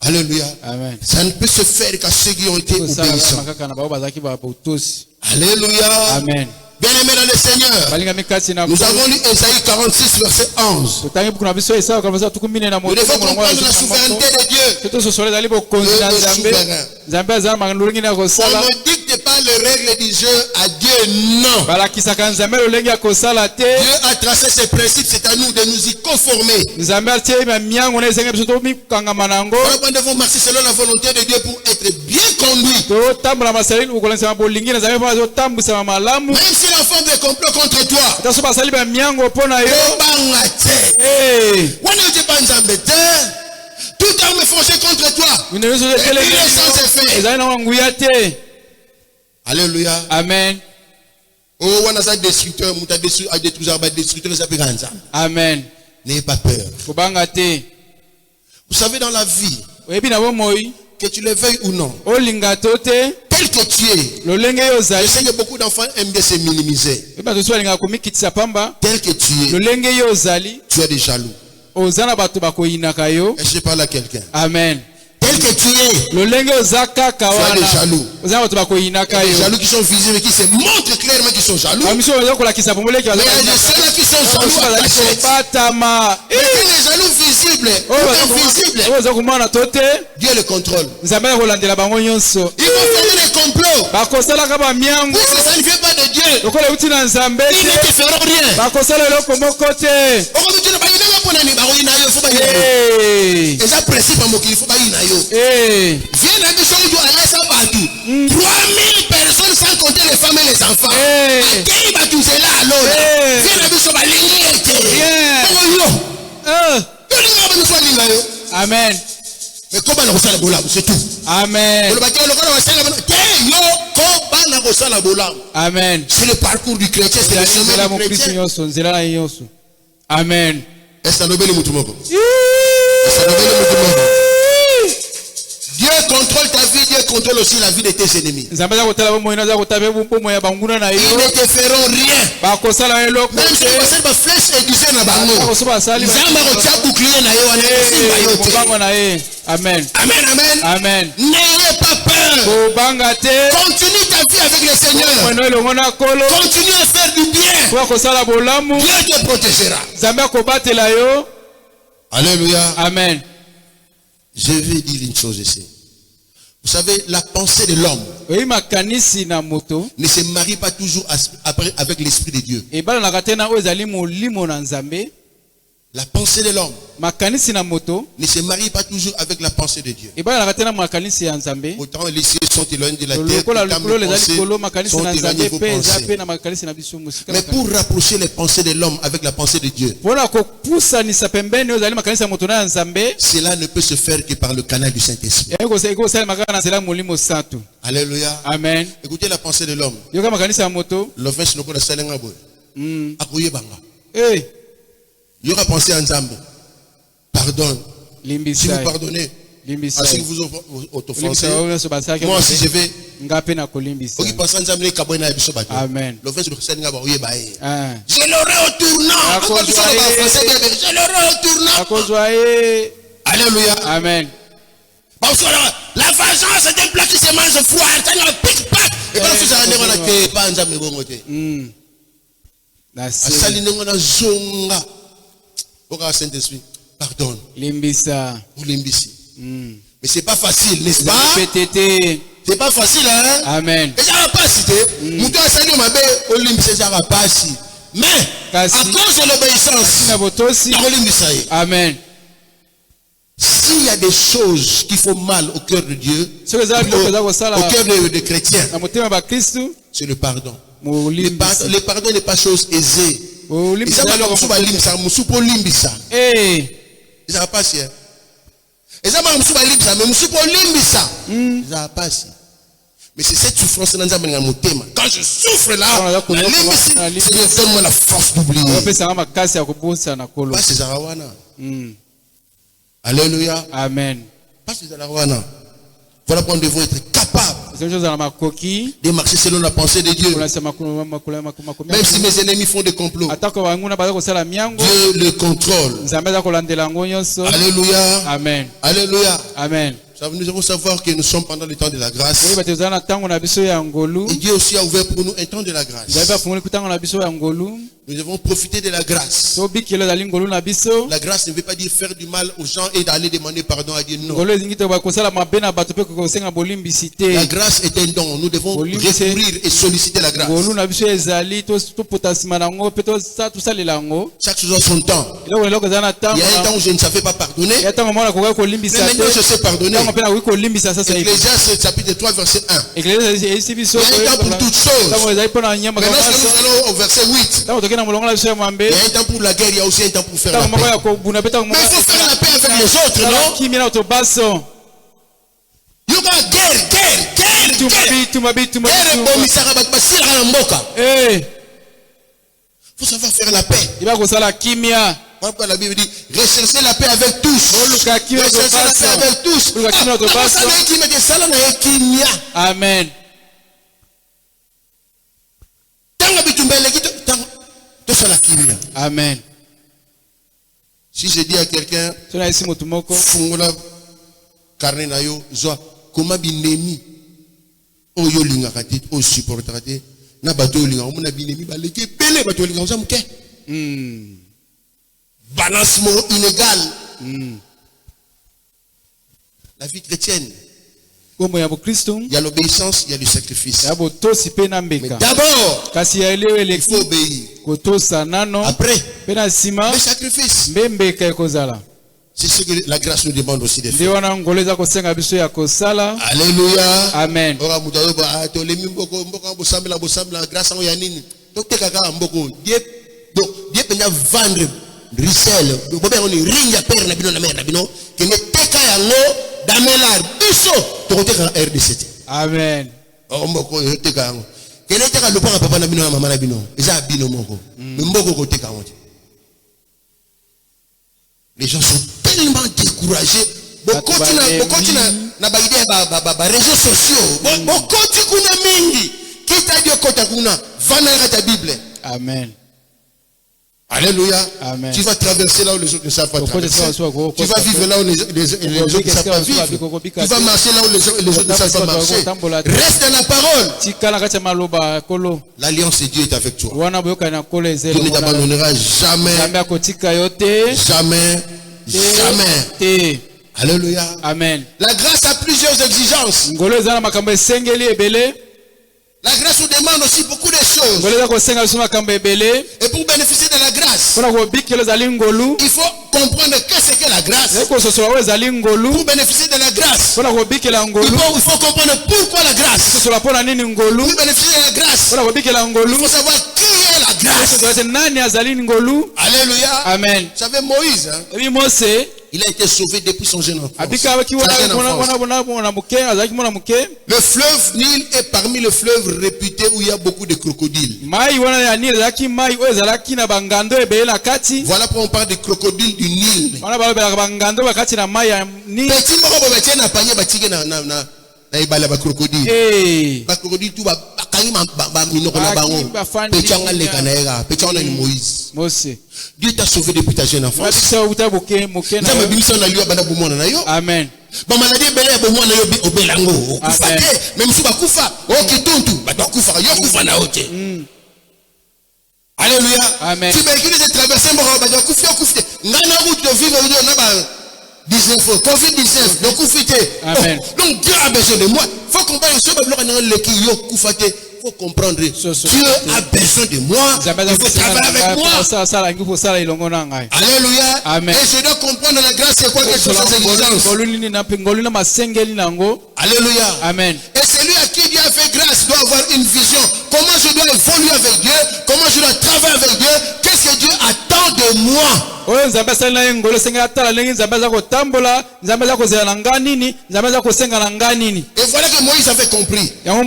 Alléluia. Amen. Ça ne peut se faire qu'à ceux qui ont été obéissants. Alléluia. Amen. Bien-aimés dans le Seigneur, nous avons lu Ésaïe 46, verset 11. Nous devons comprendre la souveraineté de Dieu. On ne dicte pas les règles du jeu à Dieu, non. Dieu a tracé ses principes, c'est à nous de nous y conformer. Nous devons marcher selon la volonté de Dieu pour être bien conduits. Même si la forme de complot contre toi, tout arme forgée contre toi, il est sans effet. Alléluia. Amen. Oh, on a ça destructeur, Amen. N'ayez pas peur. Vous savez, dans la vie, que tu le veuilles ou non, tel que tu es, je sais que beaucoup d'enfants aiment bien se minimiser. Tel que tu es, tu es des jaloux. Est-ce que je parle à quelqu'un? Amen. Tel que tu es, tu as des jaloux. Des jaloux qui sont visibles et qui se montrent clairement qu'ils sont jaloux. Mais il y a des ceux-là qui sont jaloux à la tête. Mais les jaloux visibles, invisibles, Dieu le contrôle. Ils vont faire des complots. Puisque ça ne vient pas de Dieu, ils ne te feront rien. Et ça principe à il faut pas y aller. Viens la mission où aller ça partout. 3000 personnes sans compter les femmes et les enfants. Qui va tout cela alors? Viens la mission Amen. Mais comment on va bolam, c'est tout. Amen. Amen. C'est le parcours du chrétien, c'est le chemin du chrétien. Amen. Est-ce que Dieu contrôle ta vie, Dieu contrôle aussi la vie de tes ennemis. Ils ne te feront rien. Même si tu as une flèche aiguisée dans la Amen. Amen, amen. Amen. N'ayez pas peur. Continue ta vie avec le Seigneur. Continue à faire du bien. Dieu te protégera. Alléluia. Amen. Je vais dire une chose ici. Vous savez, la pensée de l'homme ne se marie pas toujours avec l'Esprit de Dieu. La pensée de l'homme ne se marie pas toujours avec la pensée de Dieu. Autant les cieux sont éloignés de la terre, sont éloignés de vos pensées. Mais pour rapprocher les pensées de l'homme avec la pensée de Dieu, cela ne peut se faire que par le canal du Saint-Esprit. Alléluia. Amen. Écoutez la pensée de l'homme. Il y aura pensé en Nzambe. Pardonne. Si vous pardonnez, si vous offensez, moi aussi je vais. Amen. Je l'aurai au tournant. Je l'aurai au tournant. Alléluia. Amen. La vengeance est un plat qui se mange froid. Ça ne pique pas. Et quand vous allez pas Nzambe bon côté. Saint-Esprit, pardonne. Limbisa. Ou limbisi. Mais c'est pas facile, n'est-ce pas? C'est pas facile, hein? Amen. Et ça va pas citer. Mouton a sali ma belle, au limbisi, ça va pas si. Mais, à cause de l'obéissance, Amen. S'il y a des choses qui font mal au cœur de Dieu, au cœur des chrétiens, c'est le pardon. Le pardon n'est pas chose aisée. Ça va pas si. Mais c'est cette souffrance là. Quand je souffre là, c'est que donne-moi la force d'oublier. Alléluia. Amen. Voilà pourquoi nous devons être capables de marcher selon la pensée de Dieu. Même si mes ennemis font des complots, Dieu le contrôle. Alléluia. Amen. Alléluia. Amen. Nous devons savoir que nous sommes pendant le temps de la grâce. Et Dieu aussi a ouvert pour nous un temps de la grâce. Nous devons profiter de la grâce. La grâce ne veut pas dire faire du mal aux gens et d'aller demander pardon à Dieu. Non. La grâce est un don. Nous devons recourir et solliciter la grâce. Chaque chose a son temps. Il y a un temps où je ne savais pas pardonner. Mais maintenant je sais pardonner. Ecclésiaste chapitre 3 verset 1. Il y a un temps pour toutes choses. Maintenant nous allons au verset 8. Il y a un temps pour la guerre, il y a aussi un temps pour faire la paix. Mais il faut faire la paix avec les autres, non? Il y aura guerre. Il faut savoir faire la paix. Pourquoi la Bible dit recherchez la paix avec tous. Recherchez la paix avec tous. Amen. Amen. Si je dis à quelqu'un, fungola carnet na yo, zoa, comment binemi, oyo linga kati, o supportate, na bato linga, o mona binemi baleke, pele bato linga, oza mke. Balancement inégal. La vie chrétienne, il y a l'obéissance, il y a le sacrifice. Mais d'abord, il faut obéir. Après, le sacrifice. C'est ce que la grâce nous demande aussi de faire. Alléluia. Amen. Richel, on est ringa père na bino na mère na bino, que ne teka yango damelar biso to teka RDC. Amen. Mboko teka yango. Que ne teka lopa papa na bino na mama na bino. Eza bino moko. Mboko ko teka yango. Les gens sont tellement découragés. Beaucoup de réseaux sociaux. Beaucoup de Bible. Amen. Alléluia. Amen. Tu vas traverser là où les autres ne savent pas traverser. Tu vas vivre là où les autres ne savent pas vivre. Tu vas marcher là où les autres ne savent pas marcher. Reste dans la parole. L'alliance de Dieu est avec toi. Dieu ne t'abandonnera jamais. Jamais. Jamais. Alléluia. Amen. La grâce a plusieurs exigences. La grâce nous demande aussi beaucoup de choses. Et pour bénéficier de la grâce, il faut comprendre qu'est-ce que la grâce. Pour bénéficier de la grâce, il faut comprendre pourquoi la grâce. Pour bénéficier de la grâce, il faut savoir qui est la grâce. Alléluia. Amen. Vous savez, Moïse, il a été sauvé depuis son jeune enfance. Le fleuve Nil est parmi les fleuves réputés où il y a beaucoup de crocodiles. Voilà pourquoi on parle des crocodiles du Nil. Petit moko batiye na panier batike na ibala ba crocodile. Ba crocodile tout ba kangi ba minoko na bango. Petanga leka na era, petanga ni Moïse. Dieu t'a sauvé depuis ta jeune enfance. Nzambe bimisa na liwa bana bomona na yo. Amen. Ba maladie bele bomona na yo obelango. Okufate, même si ba kufa, okituntu, ba kufa, yo kufa na ote. Alléluia. Amen. Tu veux qu'il traverser mon ba kufa kufa. Ngana route de vivre na ba 19 Covid-19 donc Amen. Donc Dieu a besoin de moi. Faut comprendre ce que faut comprendre. Dieu a besoin de moi. Il faut travailler avec moi. Alléluia. Amen. Et je dois comprendre la grâce c'est quoi quelque chose d'exigence. Alléluia. Amen. Et celui à qui Dieu a fait grâce doit avoir une vision. Comment je dois évoluer avec Dieu? Comment je dois travailler avec Dieu? Qu'est-ce que Dieu attend de moi? Et voilà que Moïse avait compris. Alors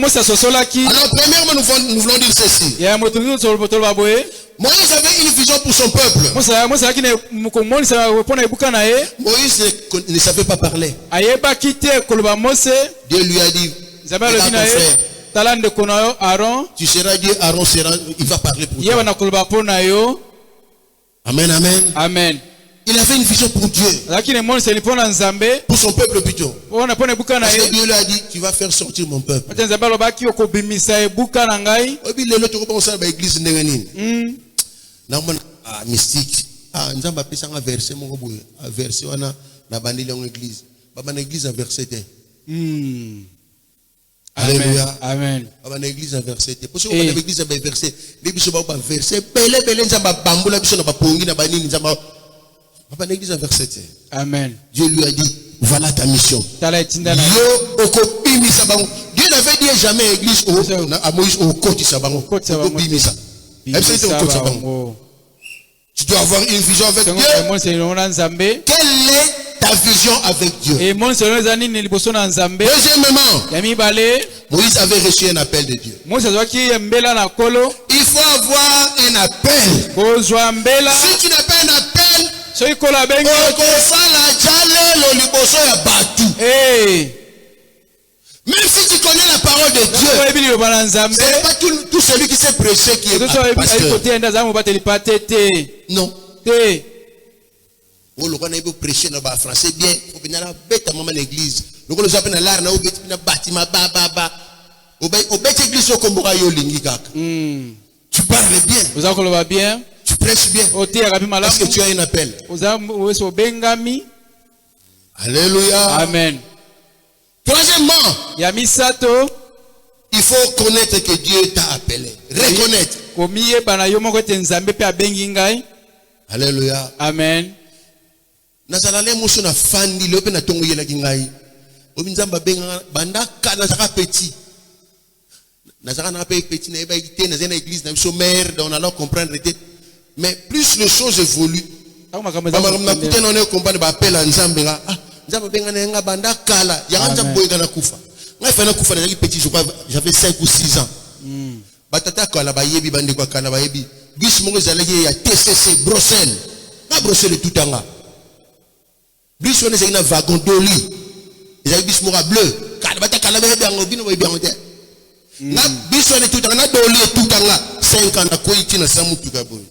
premièrement nous voulons dire ceci. Moïse avait une vision pour son peuple. Moïse ne savait pas parler. Dieu lui a dit, tu seras Dieu, Aaron sera, il va parler pour toi. Amen, amen. Amen. Il avait une vision pour Dieu. Pour son peuple plutôt. Parce que Dieu lui a dit, tu vas faire sortir mon peuple. Mystique. Nous avons un verset, un verset, on a l'église. L'église a verset. Alléluia. Amen. Amen. L'église a verset. Parce que l'église a verset. L'église a verset. Belle, belle, bamboula, l'église a verset. Amen. Dieu lui a dit, voilà ta mission. Dieu n'avait dit jamais église à Moïse au côté Sabango. Tu dois avoir une vision avec Dieu. Quelle est ta vision avec Dieu? Deuxièmement, Moïse avait reçu un appel de Dieu. Il faut avoir un appel. Si tu n'as pas un appel, même si tu connais la parole de Dieu, ce n'est pas tout celui qui s'est prêché qui est pasteur. Non. Le prêcher dans le français bien, il faut venir à l'église. Le appelle l'art, na bâtiment, tu parles bien. Tu prêches bien. Parce que tu as un appel. Alléluia. Amen. Troisièmement, il faut connaître que Dieu t'a appelé. Reconnaître. Alléluia. Amen. Nazalale moso na fandi lope na tongo yela kingai. Obinzamba benga bandaka nazaka petit. Nazaka na petit na eba ité na zena église na biso mère on alors comprendre était. Mais plus les choses évoluent. Na kute na on comprendre ba appel à Nzambe nga. Ah, Nzambe benga na nga bandaka la. Ya Nzambe boy kana kufa. Nga fana kufa na petit je crois j'avais 5 ou 6 ans. Batata kala ba yebi bandi kwa kana ba yebi. Bis mongo zalaki ya TCC Bruxelles. Na Bruxelles tout anga. Bus on est un wagon d'oli. Ils avaient bis mora bleu. Kalabata kalabé bien au bino bien au terre. Na bis on est tout en a d'oli tout en a. 5 ans à quoi il tient ça moutou kaboy.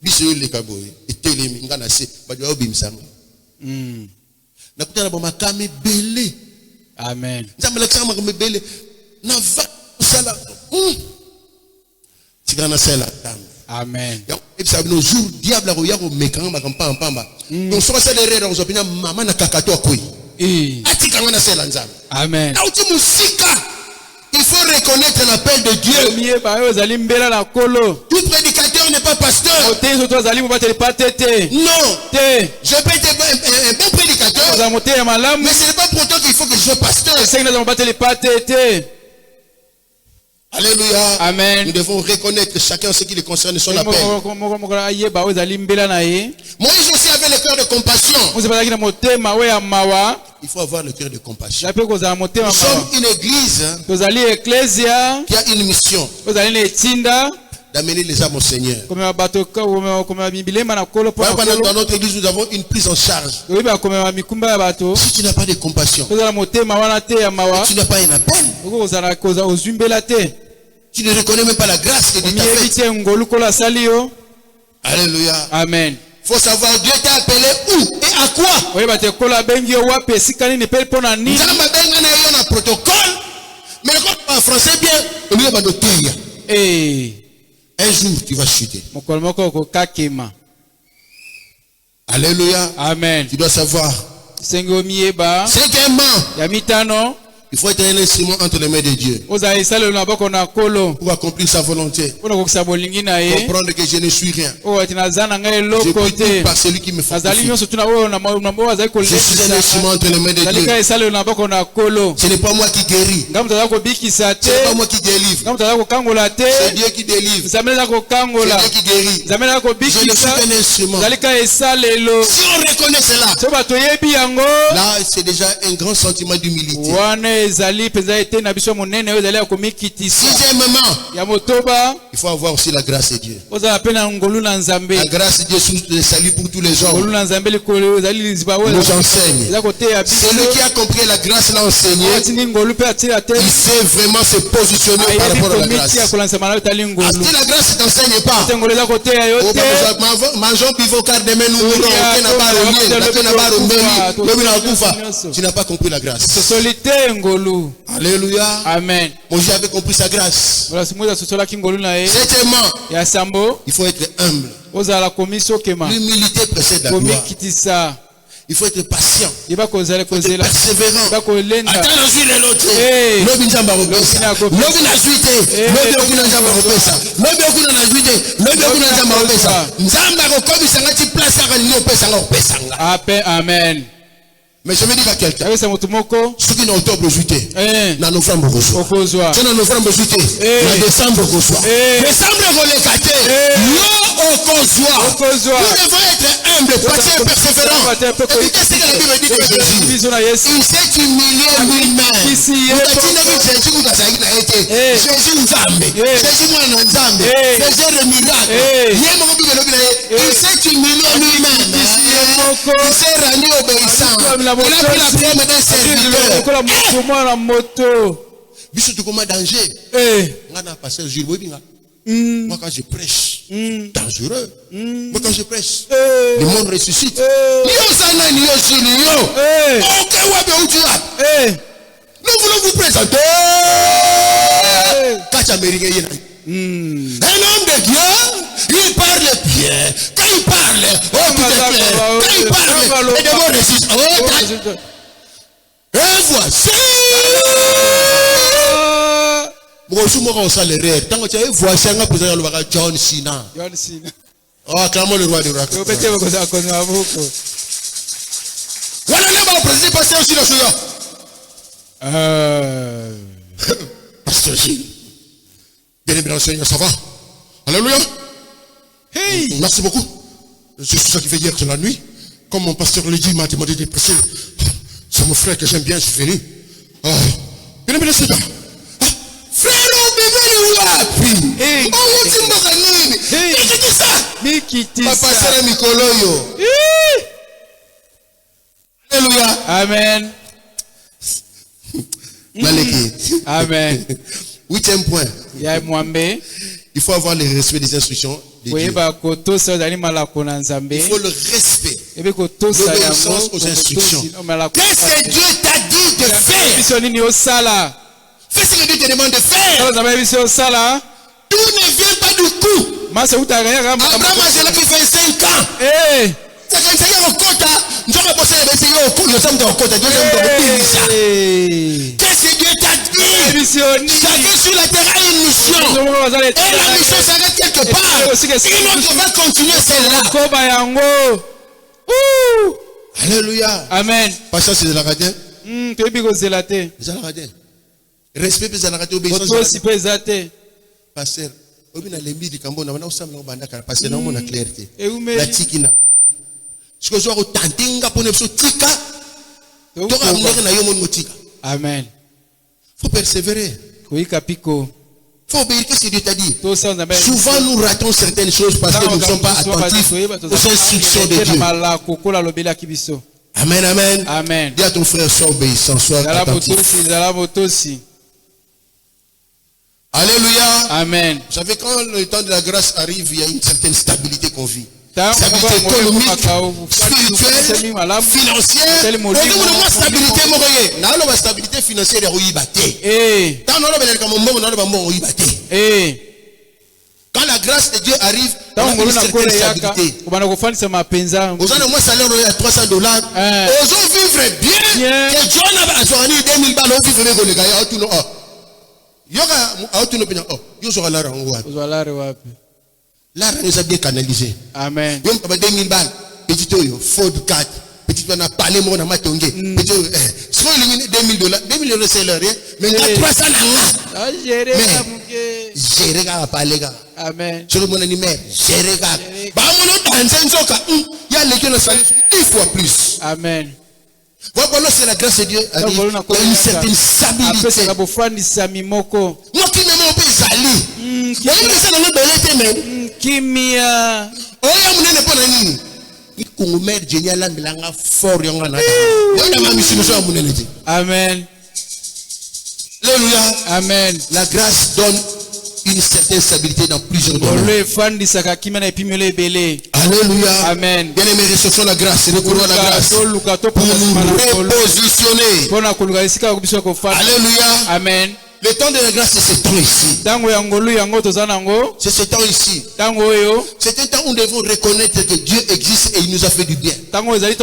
Bis on est kaboy. Et télé ngana se. Badwa obim sanga. Na kutana ba makame belé. Amen. Nzambe la kama makame belé. Na va sala. Tigana sala tam. Amen. Et puis ça nos jours diable a yako mekan ba kampa pamba. Donc so ça les rêves opinion mama na kakato akoi. Atikanga na sala nzambe. Amen. Na uti musika. Il faut reconnaître l'appel de Dieu. Miye ba yo zali mbela na kolo. Tout prédicateur n'est pas pasteur. Otezo to zali mo bateli patete. Non. Te. Je peux être un bon prédicateur. Za mote ya malamu. Mais ce n'est pas pour autant qu'il faut que je sois pasteur. Sengna za mo bateli patete. Alléluia. Amen. Nous devons reconnaître chacun ce qui le concerne son appel. Moïse aussi avait le cœur de compassion. Il faut avoir le cœur de compassion. Nous sommes une église qui a une mission d'amener les âmes au Seigneur. Dans notre église, nous avons une prise en charge. Si tu n'as pas de compassion, tu n'as pas un appel. Tu ne reconnais même pas la grâce que Dieu t'a faite. Alléluia. Amen. Il faut savoir Dieu t'a appelé où et à quoi. Un protocole. Mais quand en français bien, on lui a de un jour tu vas chuter. Alléluia. Amen. Tu dois savoir. Cinquièmement, il faut être un instrument entre les mains de Dieu pour accomplir sa volonté. Comprendre que je ne suis rien. Je prie tout par celui qui me fortifie. Je suis un instrument entre les mains de Dieu. Ce n'est pas moi qui guéris. Ce n'est pas moi qui délivre. C'est Dieu qui délivre. C'est Dieu qui guérit. Je ne suis qu'un instrument. Si on reconnaît cela, là c'est déjà un grand sentiment d'humilité. Sixièmement, il faut avoir aussi la grâce de Dieu. La grâce de Dieu sous le salut pour tous les hommes nous enseigne. Celui qui a compris la grâce l'a enseigné. Il sait vraiment se positionner par rapport à la grâce. Si la grâce ne t'enseigne pas, mangeons pivot car demain nous mourrons. Tu n'as pas compris la grâce. Alléluia. Amen. Moïse avait compris sa grâce. Septièmement, il faut être humble. L'humilité précède la gloire. Il faut être patient. Il faut être persévérant. Amen. Mais je me dis à quelqu'un, ceux qui n'ont octobre juillet, dans novembre reçoit. Ceux qui n'ont novembre juillet, dans décembre reçoit. Décembre relécaté, nous devons être humbles, patients et persévérants. Et puis qu'est-ce que la Bible dit de Jésus? Il s'est humilié lui-même. Jésus Nzambe, Jésus Mwana Nzambe, faisait le miracle. Il s'est humilié lui-même. Il s'est rendu obéissant. Il a pris la forme d'un serviteur. Biso tu comment danger? Ngana pasteur Gilles. Moi quand je prêche, dangereux. Moi quand je prêche, le monde ressuscite. Nous voulons vous présenter un homme de Dieu. Il parle bien. Quand il parle, oh tout est clair. Quand il parle, les démons résistent. Et voici. Bonjour, moi on s'allait. Tant que tu as voici un peu de John Cena. Oh, acclamons le roi des rois. Voilà, là, on présente pasteur aussi le soir. Pasteur Gilles. Bien aimé dans le Seigneur, ça va? Alléluia. Hey. Merci beaucoup. C'est ça qui fait hier sur la nuit. Comme mon pasteur le dit, il m'a demandé de prêcher. C'est mon frère que j'aime bien, je suis venu. Bien aimé dans le Seigneur. Frère, on bébé, il ça. Ma pasteur Mikoloyo. Amen. Maleki. Amen. 8e point. Ya mwambe. Il faut avoir le respect des instructions de Dieu. Koyeba kotosa zali malako na Il Nzambe. faut le respect. Ebe kotosa L'obéissance aux instructions. Qu'est-ce que Dieu t'a dit de faire? Biso nini osala? Fais ce que Dieu te demande de faire. Nzambe biso osala. Tout ne vient pas du coup. Masa utagaya kama Abraham a cela qui fait 5 ans. Eh. C'est que c'est au kota. Nous avons bossé avec eux au coup. Nous sommes dans le kota. Dieu nous a ça. Qu'est-ce que Dieu t'a dit? Chacun sur la terre a une mission. Et la mission s'arrête quelque part. Sinon, on va continuer celle-là. Koba yango. Alléluia. Amen. Pasteur, c'est de la radin. Toyebi kozela te. C'est de la radin. Respect pour la radin. Obéissance. Kotosi pe ezate. Pasteur, obina lembi di kambo na wana osamba banda kala pasteur na mona clarté. Eume. La tiki nanga. Ce que je vois tantinga pour ne pas tika. Donc amener na yo mon motika. Amen. Faut persévérer. Koyika piko. Faut obéir. Qu'est-ce que Dieu t'a dit? Souvent nous ratons certaines choses parce que nous ne sommes pas attentifs aux instructions de Dieu. Amen, amen. Amen. Dis à ton frère, sois obéissant, sois attentif. Alléluia. Amen. Vous savez, quand le temps de la grâce arrive, il y a une certaine stabilité qu'on vit. Stabilité économique, spirituelle, financière. Au stabilité, la stabilité financière est quand la grâce de Dieu arrive, on a une certaine stabilité. Vous avez un salaire de 300 $. Vous vivre bien. Que Dieu n'a pas 2000 balles. Vous vivez avec les gars. L'art nous a bien canalisé. Amen. 2000 balles. Petit oyo, Ford 4. Petit on a parlé mon amatonge. Petit oyo, soit il 2000 $. 2000 € c'est leur rien. Mais 300 Ah, gérer gérer ga parler ga. Amen. Sur mon animal, gérer ga. Ba mon dans un soka. Il y a les qui le salut 10 fois plus. Amen. Voilà, c'est la grâce de Dieu. Il y a une certaine stabilité. Moi qui m'aime au pays Zali. Moi qui m'aime au pays Zali. Kimia. Oh, il y a mon n'est pas la ligne. Il congomme génial là, milanga fort yanga na. Voilà ma mission sur mon énergie. Amen. Alléluia. Amen. La grâce donne une certaine stabilité dans plusieurs domaines. Alléluia. Amen. Bien aimé, recevons la grâce, recourons à la grâce pour nous repositionner. Alléluia. Amen. Le temps de la grâce, c'est ce temps ici. C'est ce temps ici. C'est un temps où nous devons reconnaître que Dieu existe et il nous a fait du bien. Le temps de la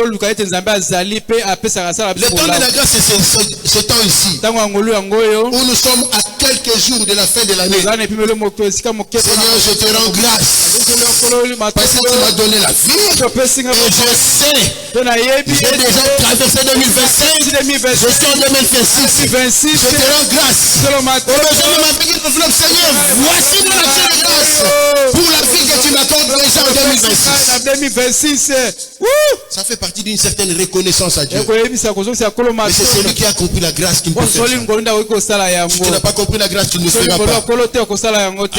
grâce, c'est ce temps ici. Où nous sommes à quelques jours de la fin de l'année. Seigneur, je te rends grâce. Parce que tu m'as donné la vie. Et je sais. J'ai déjà traversé 2025. Je suis en 2026. Je te rends grâce. Seigneur, voici mon action de grâce pour la vie que tu m'accordes déjà en 2026. Ça fait partie d'une certaine reconnaissance à Dieu. Mais c'est celui qui a compris la grâce qui ne peut faire ça. Si tu n'as pas compris la grâce, tu ne le feras pas.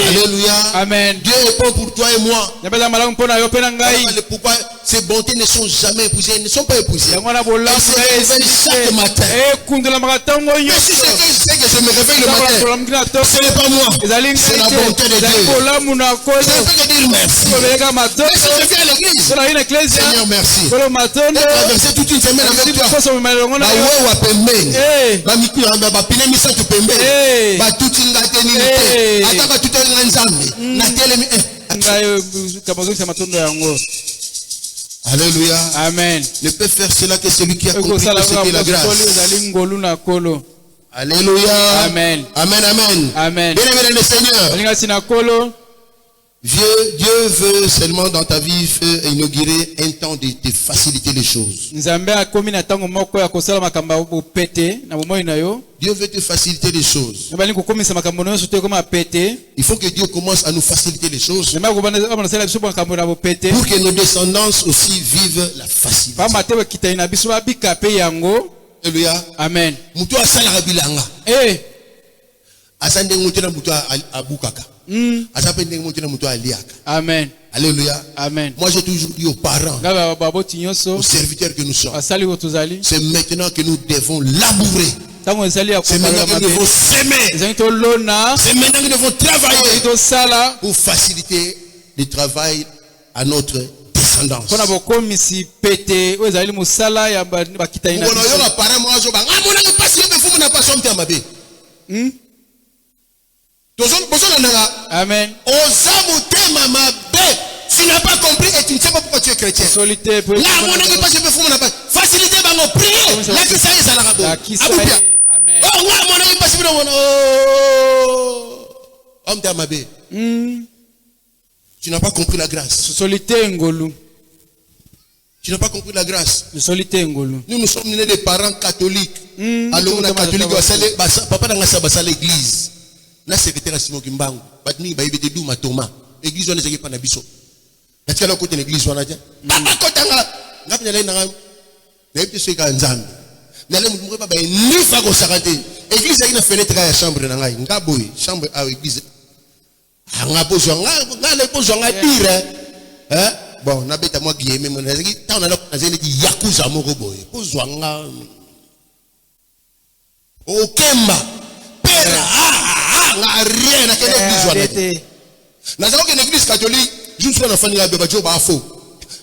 Alléluia. Amen. Dieu est bon pour toi et moi. Pourquoi ces bontés ne sont jamais épousées, elles ne sont pas épousées. Elles se réveillent chaque matin. Mais si c'est que je me réveille le matin, ce n'est pas moi, c'est la bonté de Dieu. Je ne peux que dire merci. Mais si je viens à l'église, Seigneur, merci. J'ai traversé toute une semaine avec toi. Alléluia. Amen. Ne peut faire cela que celui qui a compris ce qu'est la grâce. Alléluia. Amen. Amen, amen. Amen. Bien aimé le Seigneur. Dieu veut seulement dans ta vie inaugurer un temps de faciliter les choses. Dieu veut te faciliter les choses. Il faut que Dieu commence à nous faciliter les choses pour que nos descendants aussi vivent la facilité. Alléluia. Amen. Mutu asala bilanga. Asande mutu na mutu abukaka. Asapende mutu na mutu aliaka. Amen. Alléluia. Amen. Moi j'ai toujours dit aux parents, Ngaba baboti nyonso aux serviteurs que nous sommes, asali otuzali c'est maintenant que nous devons labourer. tango ezali ya C'est maintenant que nous devons s'aimer. ezali tolona C'est maintenant que nous devons travailler tosala pour faciliter le travail à notre descendance. mpona bokomisi pete oyo ezali mosala ya bakitani na Vous voyez, les parents, moi, je vais amen tu n'as pas compris et tu ne sais pas pourquoi tu es chrétien. solité Là, mon ami, pas je peux faire faciliter bango prier. Là qui ça est ça la rabo. amen Oh, moi mon ami pas je peux homme d'amabé. Tu n'as pas compris la grâce. solité ngolu Tu n'as pas compris la grâce. solité ngolu Nous sommes nés des parents catholiques. Alors on a catholique papa dans sa l'église. Na secrétaire Simon Kimbangu. Batni ba yebete du matoma. Église on ezaki pa na biso. Na tika côté l'église wana ja. Papa kotanga. Ngapnya lai na na yebete se ka nzambe. Na le mu ba ni fa ko sakate. Église ina fenêtre ya chambre na ngai. Ngaboy chambre à église. Anga pozo nga le pozo nga dire. Hein? Bon, na beta moi guillemets mon ezaki ta on a na zeli ki yakuza moko boy. Pozo nga Okemba pera rien na kele église wana. Na zako ke église catholique, juste na fani ya beba jo ba fo.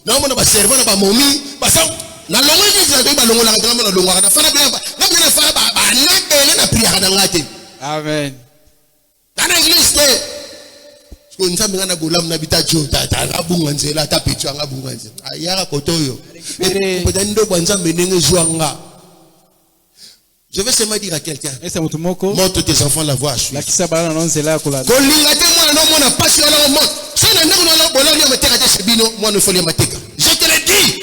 Na mona ba servant na ba momi, ba sa na longo église na ba longo la na mona longo na fana ba na mona fa ba na bele na prière na ngate. amen Na église te. Ko nzambe ngana bolam na bitajo tata ngabunga nzela ta petwa ngabunga nzela. Ayaka kotoyo. Ko ndo nzambe ndenge zwanga. Je vais seulement dire à quelqu'un, montre tes enfants la voie à suivre. Je te le dis.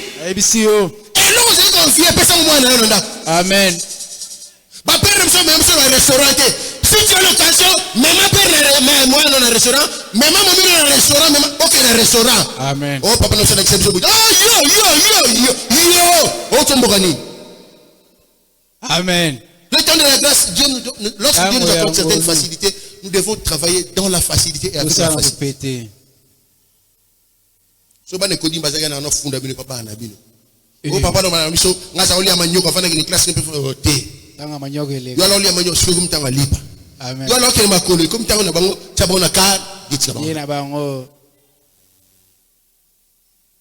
Amen. Si tu as l'occasion, même ma père moi dans un restaurant, même ma maman dans un restaurant, même aucun restaurant. Amen. Oh papa, nous sommes exception. Oh oh tombogani. Amen. Le temps de la grâce, Dieu lorsque Dieu nous apporte certaines facilités, nous devons travailler dans la facilité et avec la facilité. So ba ne kodi mbazaka na no funda bino papa na bino. Oh papa no mama miso ngasa oli amanyo ka fana ni classe ne peut te. Tanga manyoka ile. Yo oli amanyo siku kumtanga lipa. Amen. Yo lokele makolo kumtanga na bango chabona ka gitsa bango. Yena bango.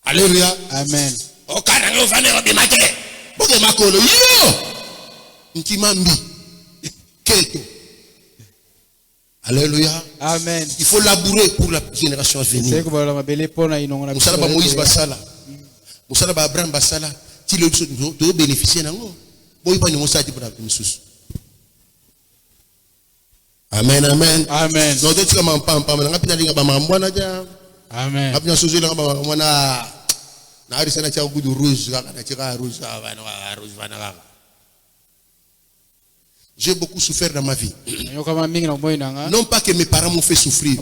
Alléluia. Amen. O kana ngo fana ko bimake. Boke makolo yo. Nkimambi. Keto. Alléluia. Amen. Il faut labourer pour la génération à venir. C'est que voilà ma belle pona inongona. Musala ba Moïse basala. Musala ba Abraham basala. Ti le do bénéficier nango. Boy pa ni mosati pour la misusu. Amen amen. Amen. No te tika pam nga pina linga ba mambwana ja. Amen. Apina sozo linga ba mwana na arisa na cha gudu rouge kaka na tika rouge bana rouge bana kaka. J'ai beaucoup souffert dans ma vie. Non pas que mes parents m'ont fait souffrir.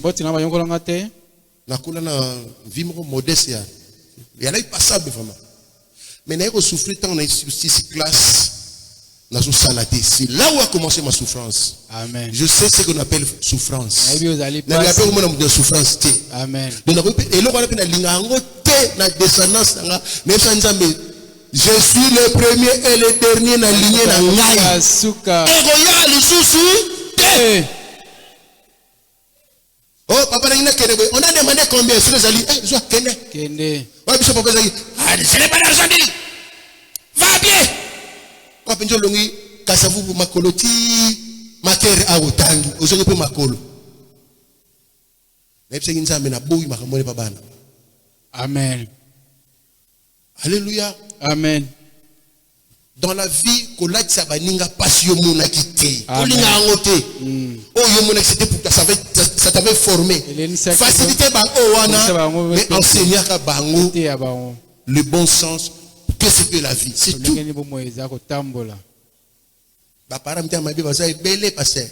Nakula na vie modeste ya. Il y a eu passable vraiment. Mais n'a pas souffrir tant on a eu 6 classes. N'a pas salaté. C'est là où a commencé ma souffrance. Amen. Je sais ce qu'on appelle souffrance. N'a pas comment de souffrance té. Amen. Et là on a linga ngo té na descendance nga. Même sans Nzambe. Je suis le premier et le dernier na lignée na ngai. Et regarde le souci. Oh papa n'a kende. On a demandé combien sur les alliés. Eh, soit kende. Kende. Ouais, bishop papa dit. Ah, ce n'est pas l'argent dit. Va bien. Kwa penjo longi kasavu makoloti makere awotangi. Ozongi pe makolo. Na ipse nzambe na boyi makamone pa bana. Amen. Alléluia. Amen. Dans la vie, kolati sabaninga passion mona kité. Kolinga angote. Oh yomona c'était pour ça t'avait formé. Facilité bango wana mais enseigner ka bango le bon sens. Qu'est-ce que la vie? C'est tout. Ba para mtia mabi ba sai belé passer.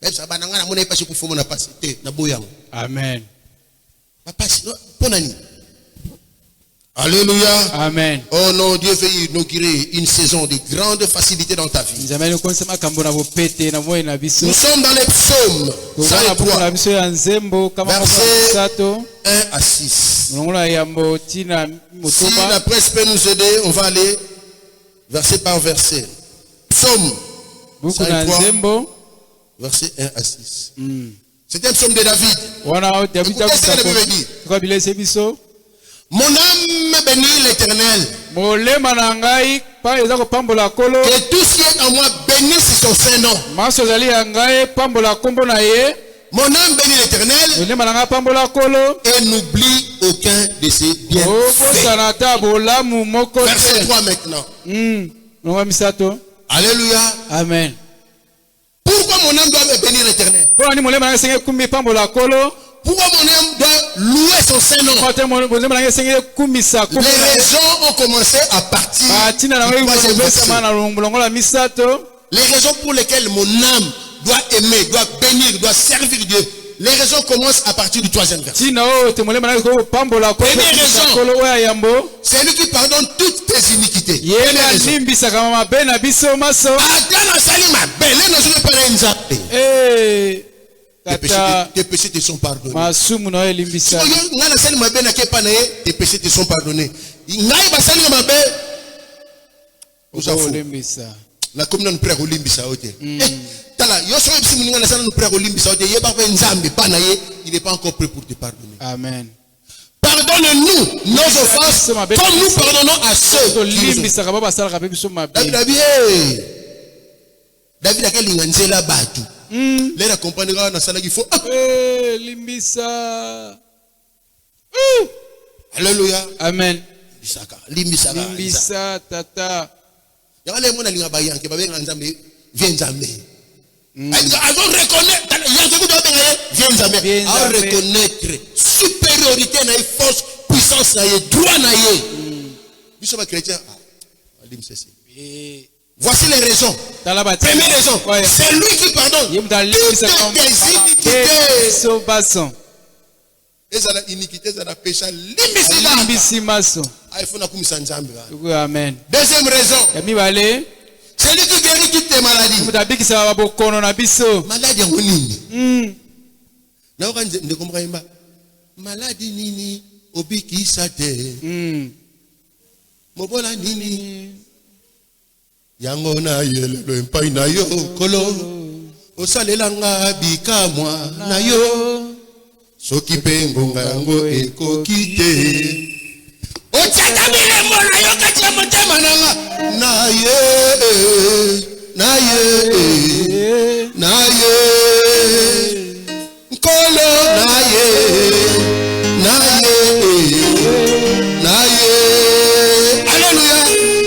Même ça bananga na mona pas pour fomo na passer na boyang. Amen. Ba passe ponani. Alléluia. Amen. Oh non, Dieu veut inaugurer une saison de grande facilité dans ta vie. Nous sommes dans les psaumes. Verset 1 à 6. Longola yambo tina Si motoba. la presse peut nous aider, on va aller verset par verset. Psaume Buku na 103, nzembo. verset 1 à 6. C'est un psaume de David. Wana David Écoutez ce que la Bible dit. Kwa bilese biso. Mon âme bénit l'Éternel. Molema na ngai pa eza kopambola kolo. Que tout ce qui est en moi bénisse son saint nom. Maso zali ya ngai pambola kombo na ye. Mon âme bénit l'Éternel Molema na ngai pambola kolo. et n'oublie aucun de ses bienfaits. Obosana ta bolamu moko Verset te. 3 maintenant. Longola misato. Alléluia. Amen. Pourquoi mon âme doit bénir l'Éternel? Pona ni molema na ngai senge kumbi pambola kolo. Pourquoi mon âme doit louer son saint nom? Molema na ngai senge kumisa Les kumbi. raisons ont commencé à partir Tina na du ngai troisième verset. kobesa na longola misato. Les raisons pour lesquelles mon âme doit aimer, doit bénir, doit servir Dieu. Les raisons commencent à partir du troisième verset. Tina o te molema na ngai kopambola kolo. Première raison. Kolo oya yambo. C'est lui qui pardonne toutes tes iniquités. Ye Première na raison. limbisaka mabe na biso maso. Adana Salima, ben, là, nous pas un nzambe. Eh, tata Tes péchés te sont pardonnés. masumu na elimbisa. Oyo, nga na Salima ben, na kepa na ye, tes péchés te sont pardonnés. Ngai ba Salima ben, nous avons. Olimbisa. La commune nous prête au limbisa ote. Tala, yo so ebisi muninga na sana nous prête au limbisa ote. Ye ba ba nzambe pa na ye, il n'est pas encore prêt pour te pardonner. Amen. Pardonne-nous nos offenses comme nous pardonnons à ceux qui nous ont. Olimbisa ka baba sala ka pe biso mabe. David a quel nzela batu. L'air comprendre na sala qu'il faut. Eh, limbisa. Alléluia. Amen. Limbisaka. Limbisa tata. Yale mona linga ba yanke ba benga nzambe vient nzambe. Avant reconnaître yanke ku do benga vient nzambe. À reconnaître supériorité na force, puissance na ye, droit na ye. Biso ba chrétien. Limsesi. Voici les raisons. Première raison, c'est lui qui pardonne toutes tes iniquités. Et ça la iniquité, ça la péché. Limbisi maso. Il faut na kumisa nzambe. Amen. Deuxième raison, Yami bale. c'est lui qui guérit toutes tes maladies. Mutabikisa babokono na biso. Maladie yango nini? Na okanze ndekomba imba. Maladie nini obikisa te. Mobola nini? Yango na yelelo empai na yo kolo. Osalelanga bikamwa na yo. Soki pe ngonga yango ekoki te. Otiaka bilembo na yo kati ya motema nanga. Na ye, na ye, na ye. Nkolo na ye, na ye, na ye. Alléluia.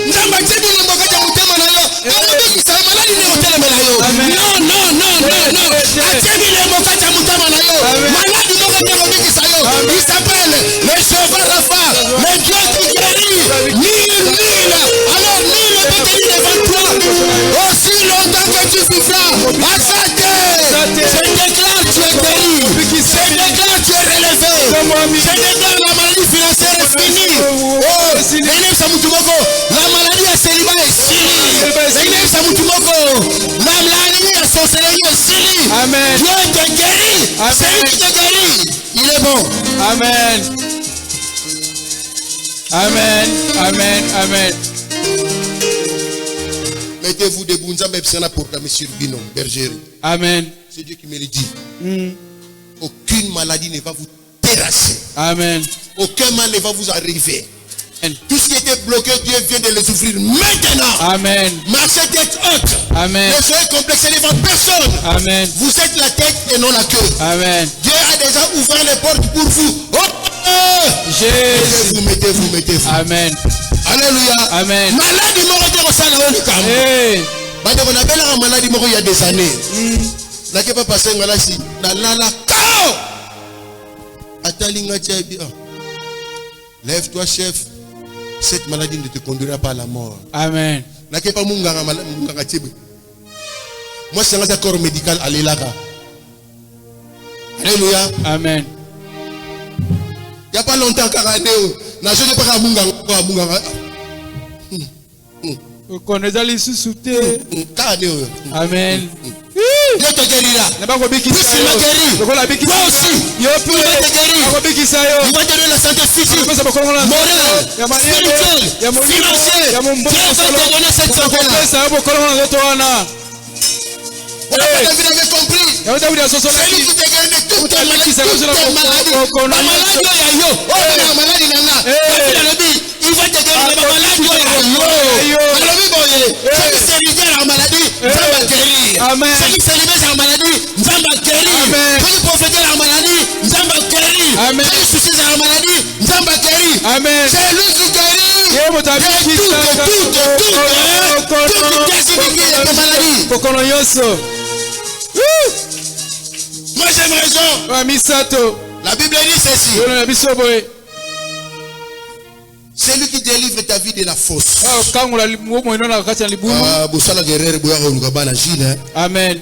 Nzamba tie bilembo kati ya motema na yo. Alobikisa maladi ne otelemela yo. Non, non, non, non, non. Atie bilembo kati ya motema na yo. Maladi moko te alobikisa yo. Il s'appelle le Cheveur Rapha, le Dieu qui guérit. Nul. Alors nul ne peut tenir devant toi. Aussi longtemps que tu vivras. Asate. Je déclare tu es guéri. Je déclare tu es relevé. Je déclare la maladie financière est finie. Oh, Enem Samutumoko, la maladie à célibat est finie. Enem Samutumoko, la maladie à sorcellerie est finie. Amen. Dieu te guérit. C'est lui qui te guérit. Il est bon. Amen. Amen. Amen. Amen. Mettez-vous debout. Nous avons proclamé sur Binon, bergerie. Amen. C'est Dieu qui me le dit. Aucune maladie ne va vous terrasser. Amen. Aucun mal ne va vous arriver. Tout ce qui était bloqué, Dieu vient de les ouvrir maintenant. Amen. Marchez tête haute. Amen. Ne soyez complexés devant personne. Amen. Vous êtes la tête et non la queue. Amen. Dieu a déjà ouvert les portes pour vous. Oh! Jésus. Mettez-vous. Amen. Alléluia. Amen. Maladie moko au salon de Cameroun. Hey. On appelle la maladie moko il y a des années. N'a pas passé là si dans la cao. Atalinga tiabi. Lève-toi chef. Cette maladie ne te conduira pas à la mort. Amen. N'a pas munganga tiabi. Moi c'est un corps médical à l'Elaka. Alléluia. Amen. Il n'y a pas longtemps qu'Araneo n'a jamais pas munganga. Connaissez les sous-soutés. Amen. Dieu te guérira. Nabako bikisa Puisqu'il m'a guéri, lokola bikisa toi aussi, yo il va te guérir. Nabako bikisa yo Il va te donner la santé physique, Pesa bakolo na morale, ya mariage spirituelle, ya molimo financière. ya Dieu mumbo va te donner cette santé-là. pesa yo bakolo na zoto wana David avait compris. ya Daudi asosola Celui qui te guérit de toutes tes maladies, Utabikisa toutes kusula tes maladies. kokono La maladie nyonso. ya yo. Oh, la maladie nana. David alobi, il va te guérir de la maladie ya yo. Alobi boye, celui qui est libéré en maladie, Dieu va guérir. Amen. Celui qui est libéré en maladie, Dieu va guérir. Amen. Celui qui prophétise en maladie, Dieu va guérir. Amen. Celui qui soucie en maladie, Dieu va guérir. Amen C'est lui qui guérit. ye motabikisa kokono nyonso Moi j'aime raison. wa misato La Bible dit ceci. yolo na biso boye C'est lui qui délivre ta vie de la fosse. kangola moino na kati ya libulu Bosala guerrier boya olukabana jine. amen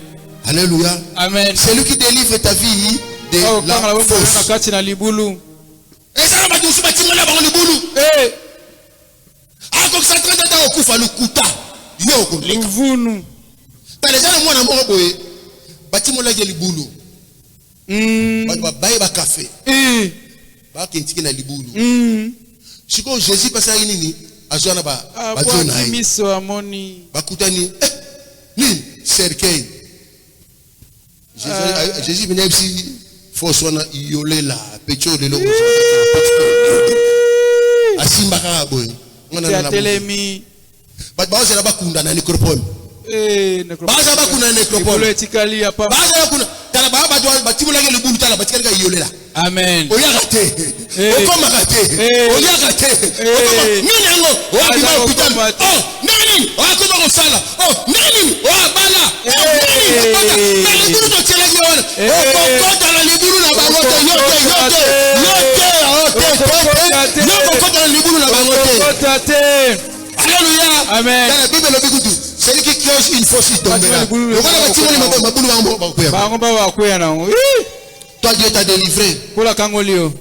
Alléluia. amen C'est lui qui délivre ta vie de kangola la moino na fosse. kati na libulu Et ça va tout suba timona ba libulu. eh Ako sa trata ta okufa lukuta. Yo ko leka. luvunu Pale jana mwana moko boye. Batimola ke libulu. Ba baye ba café. Ba kentiki na libulu. Siko Jésus pasa nini? Azwana ba jona ai. miso amoni Bakutani nini? Cercueil. Jésus venait ici Foswana yolela pecho de l'eau. Asimba ka boy. ya telemi Baza na bakunda na necropole. Baza bakunda na necropole. etikali ya papa Baza bakunda tala ba batimula ke libulu tala batikali ka yolela. amen Oya kate. Okoma kate. Oya kate. Okoma nini yango? Oya bima hospital. Oh, nini? Oya koma kosala. Oh, nini? Oya bala. Nini? Na libulu to tela ke wana. Okokota na libulu na bangote yote. Okokota na libulu na bangote. Alléluia. Amen. Dans la Bible le bikutu. Celui qui creuse une fosse il tombera. Le voilà batimoni mabulu bango bakoya. bango bakoya nango Toi Dieu t'a délivré. kula kangolio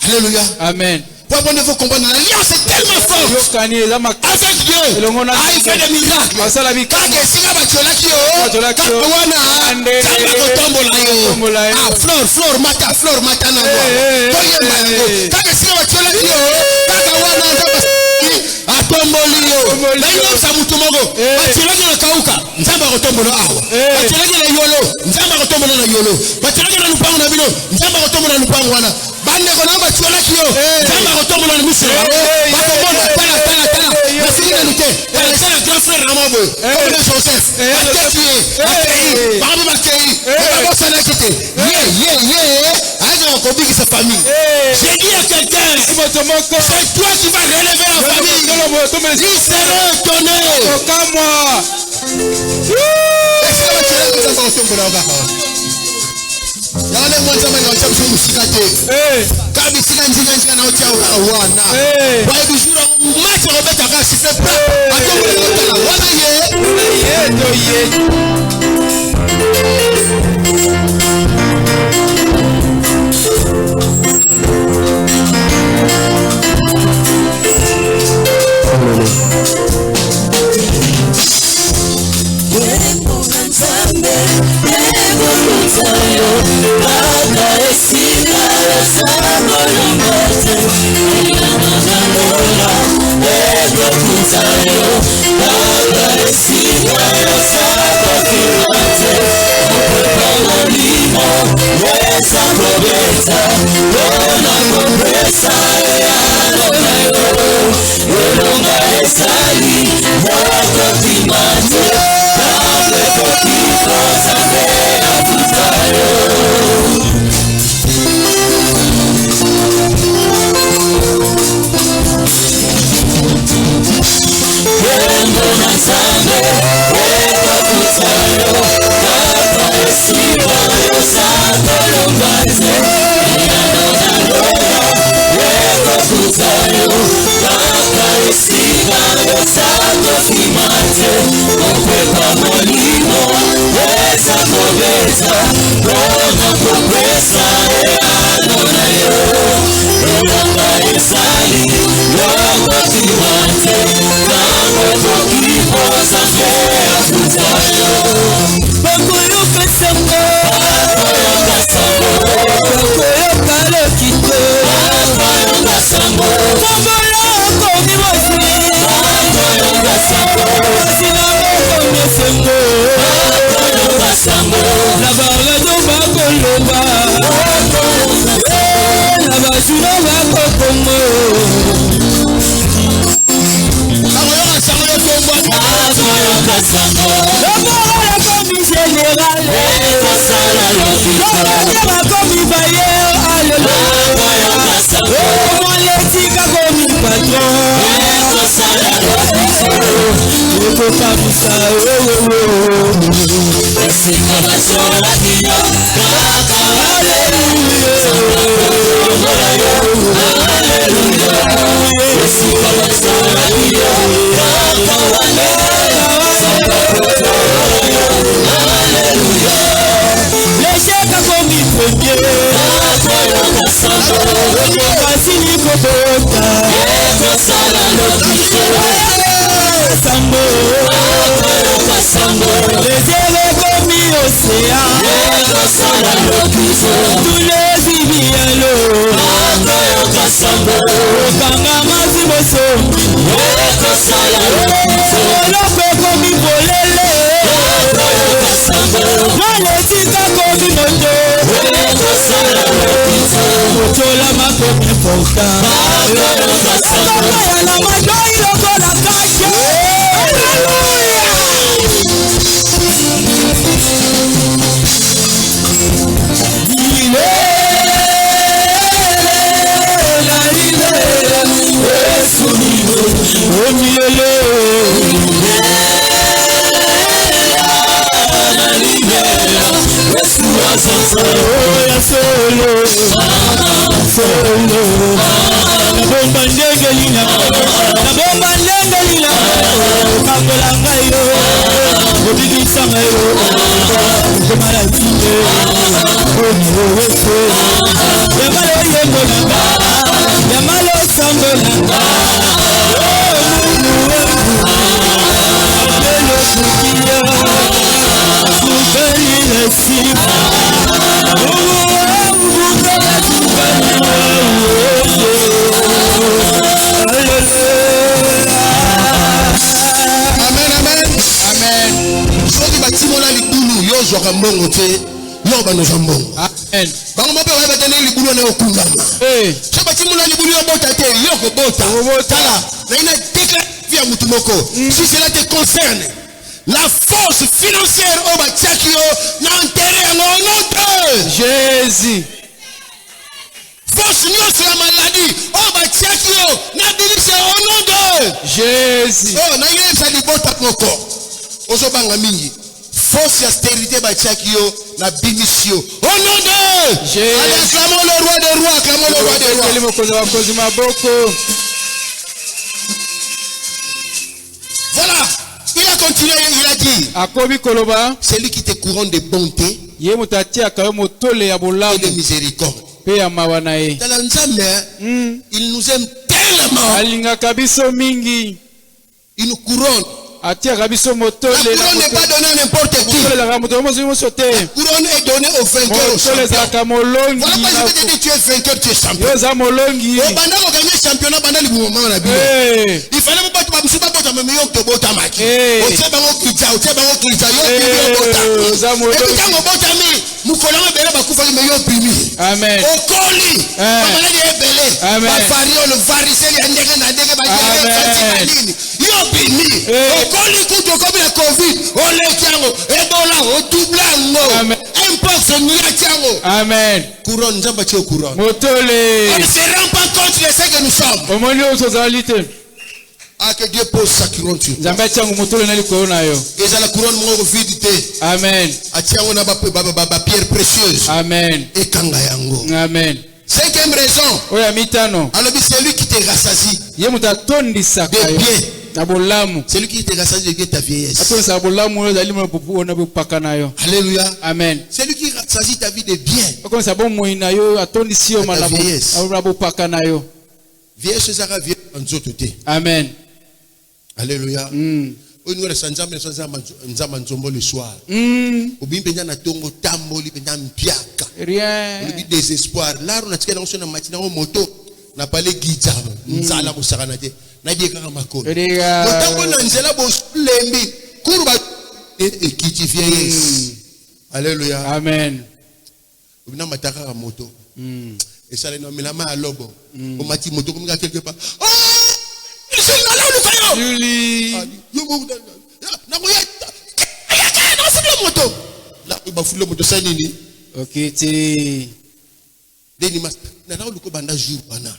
Alléluia. amen Pour vous comprendre, l'alliance est tellement forte yokani eza avec Dieu. Il fait des miracles. masala bika Quand il siga bacholaki yo, Bacholaki yo. wana tamba kotombola yo. Flore mata na ngo. Toyemba yango. Quand il siga bacholaki yo, kaka wana nzamba atomboli yo. Na yo sa mutu moko. Bacholaki na kauka, nzamba kotombola awa. Bacholaki na yolo, nzamba kotombola na yolo. Bacholaki na lupango na bino, nzamba kotombola na lupango wana. Bande kona bacholaki yo, nzamba kotombola na misiri. Bakomona tala. Nasiri lute. C'est le grand frère na mabo. Comme Joseph. Akei. Babu bakei. Babu sana kite. Aïe, on dit sa famille. J'ai dit à quelqu'un, c'est toi qui vas relever la famille. Ils seront étonnés. Est-ce que tu as dit ça? Yale mwanza mwana wacha msikate. Kabisa njinga na wacha wana. Wa bijura macho robeta kasi fait pas. Atombo wana ye. Do ye. Bokoyoka Si cela te concerne, la force financière au Batiakio n'enterre en nom de Jésus. Force nous sur la maladie au Batiakio n'abilise au nom de Jésus. Oh, n'a rien ça dit bota moko. Ozo banga mingi. Force austérité Batiakio na bimisio au nom de Jésus. Allez, acclamons le roi des rois, acclamons le roi des rois. Voilà, il a continué, il a dit, c'est lui qui te couronne de bonté et de miséricorde. Dans la Nzambe, il nous aime tellement. Il nous couronne. La couronne n'est pas donnée à n'importe qui. La couronne est donnée aux vainqueurs. Voilà pourquoi je te dis, tu es vainqueur, tu es champion. Pendant qu'on gagne le championnat, pendant le mouvement, il fallait pas que tu sois même meilleur que Bota Maki. Tu sais, Amen. Amen. Couronne, nous avons couronne. On Motole. ne se rend pas compte de ce que nous sommes. Ah, que Dieu pose sa couronne sur toi. Et ça la couronne mon vide. Amen. Atiango na ba pierre précieuse. Amen. Et kanga yango. Amen. Cinquième raison. Oya mitano. Alors c'est lui qui te rassasie. Ye mutatondisa De kayo. bien. Na bolamu. C'est lui qui te rassasie de ta vieillesse. Atonisa bolamu oyo zali mo popu na bupaka nayo. Alléluia. Amen. C'est lui qui rassasie ta vie de bien. Akonisa bo moina yo atondisi yo malamu. Na bupaka nayo. Vieillesse sera vieille en zototé. Amen. Alléluia. On nous reste nzamba nzombo le soir. Obimpenja na tongo tambo libenya mpiaka. Rien. Le désespoir. Là on a tika na sona matina o moto na pale gita nzala ko sakana te. Na die kaka makolo. Motambo na nzela bo lembi kurba et kiti vieillesse. Alléluia. Amen. Obina mataka ka moto. Et ça les nomme la main à lobo. O mati moto comme quelque part. Oh! Julie. Yo Là, il va fouler le moto, ça nini. Ok, ti. Deni mas, na na luko banda jour bana.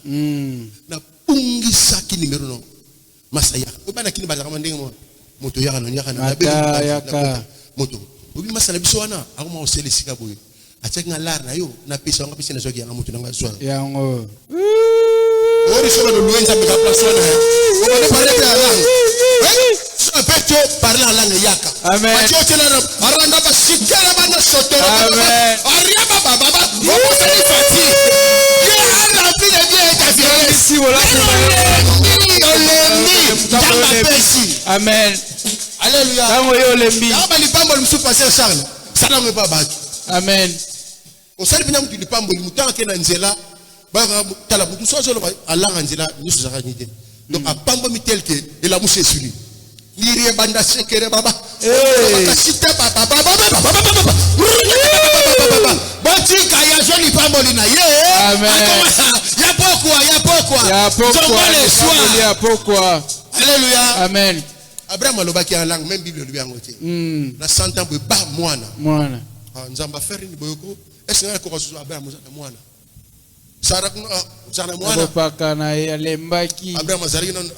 Na pungi saki numéro non. Masaya. O bana kini bazaka mandenge mo. Moto yaka no nyaka na be. Moto. Obi masala biso wana, akoma osele sika boye. Atseka ngalar na yo, na pesa nga pesa na zoki yanga moto na ngazwa. Yango. Ori soba no luenza be ka place wana. O ba parler de la langue. Un peu parler en langue yaka. Amen. Aranda ba sikela bana soto. Amen. Aria baba baba. Vamos salir fati. Dieu a rempli de Dieu et ta vieillesse. Si voilà. Amen. Alléluia. Tango yo lembi. Aba lipambo limsu passer Charles. Sala ngwe ba. Amen. O sali bina mutu lipambo limutanga ke na nzela. Ba tala mutu so so alanga nzela nyusu zaka nyite. Donc a pambo mi tel que et la mouche est sunie. Liri banda sekere baba. Bakasita baba baba. Boti kaya joli pambo lina ye. Amen. Ya pokwa. Ya pokwa. Alléluia. Amen. Abraham alobaki en langue même Bible lui yango te. Na 100 ans ba mwana. Nzamba faire ni boyoko. Est-ce que ko so Abraham za mwana? Sara zana mwana. Bopaka na alembaki. Abraham azali non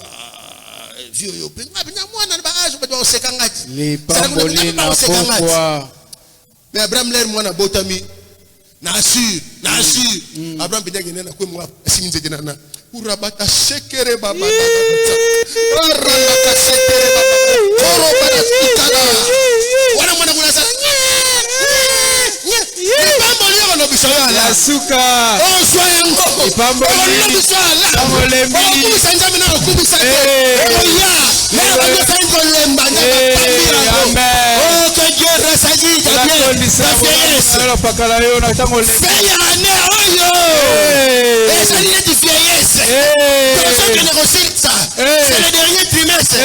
vieux yo penga bina mwana ba ajo ba oseka ngati. Le pamboli na pokwa. Mais Abraham l'air mwana botami. Na assure. Abraham bina gene na ko mwa siminze gene na. Urabata shekere baba. Urabata shekere baba. Koro bana sikala. Wana mwana kuna sa. Pamboli ono bisala la suka. Oh soya ngoko. Pamboli. Pambolembi. Oh sanjami na okubisa. Oh que Dieu resagit ta vieillesse. C'est le dernier trimestre.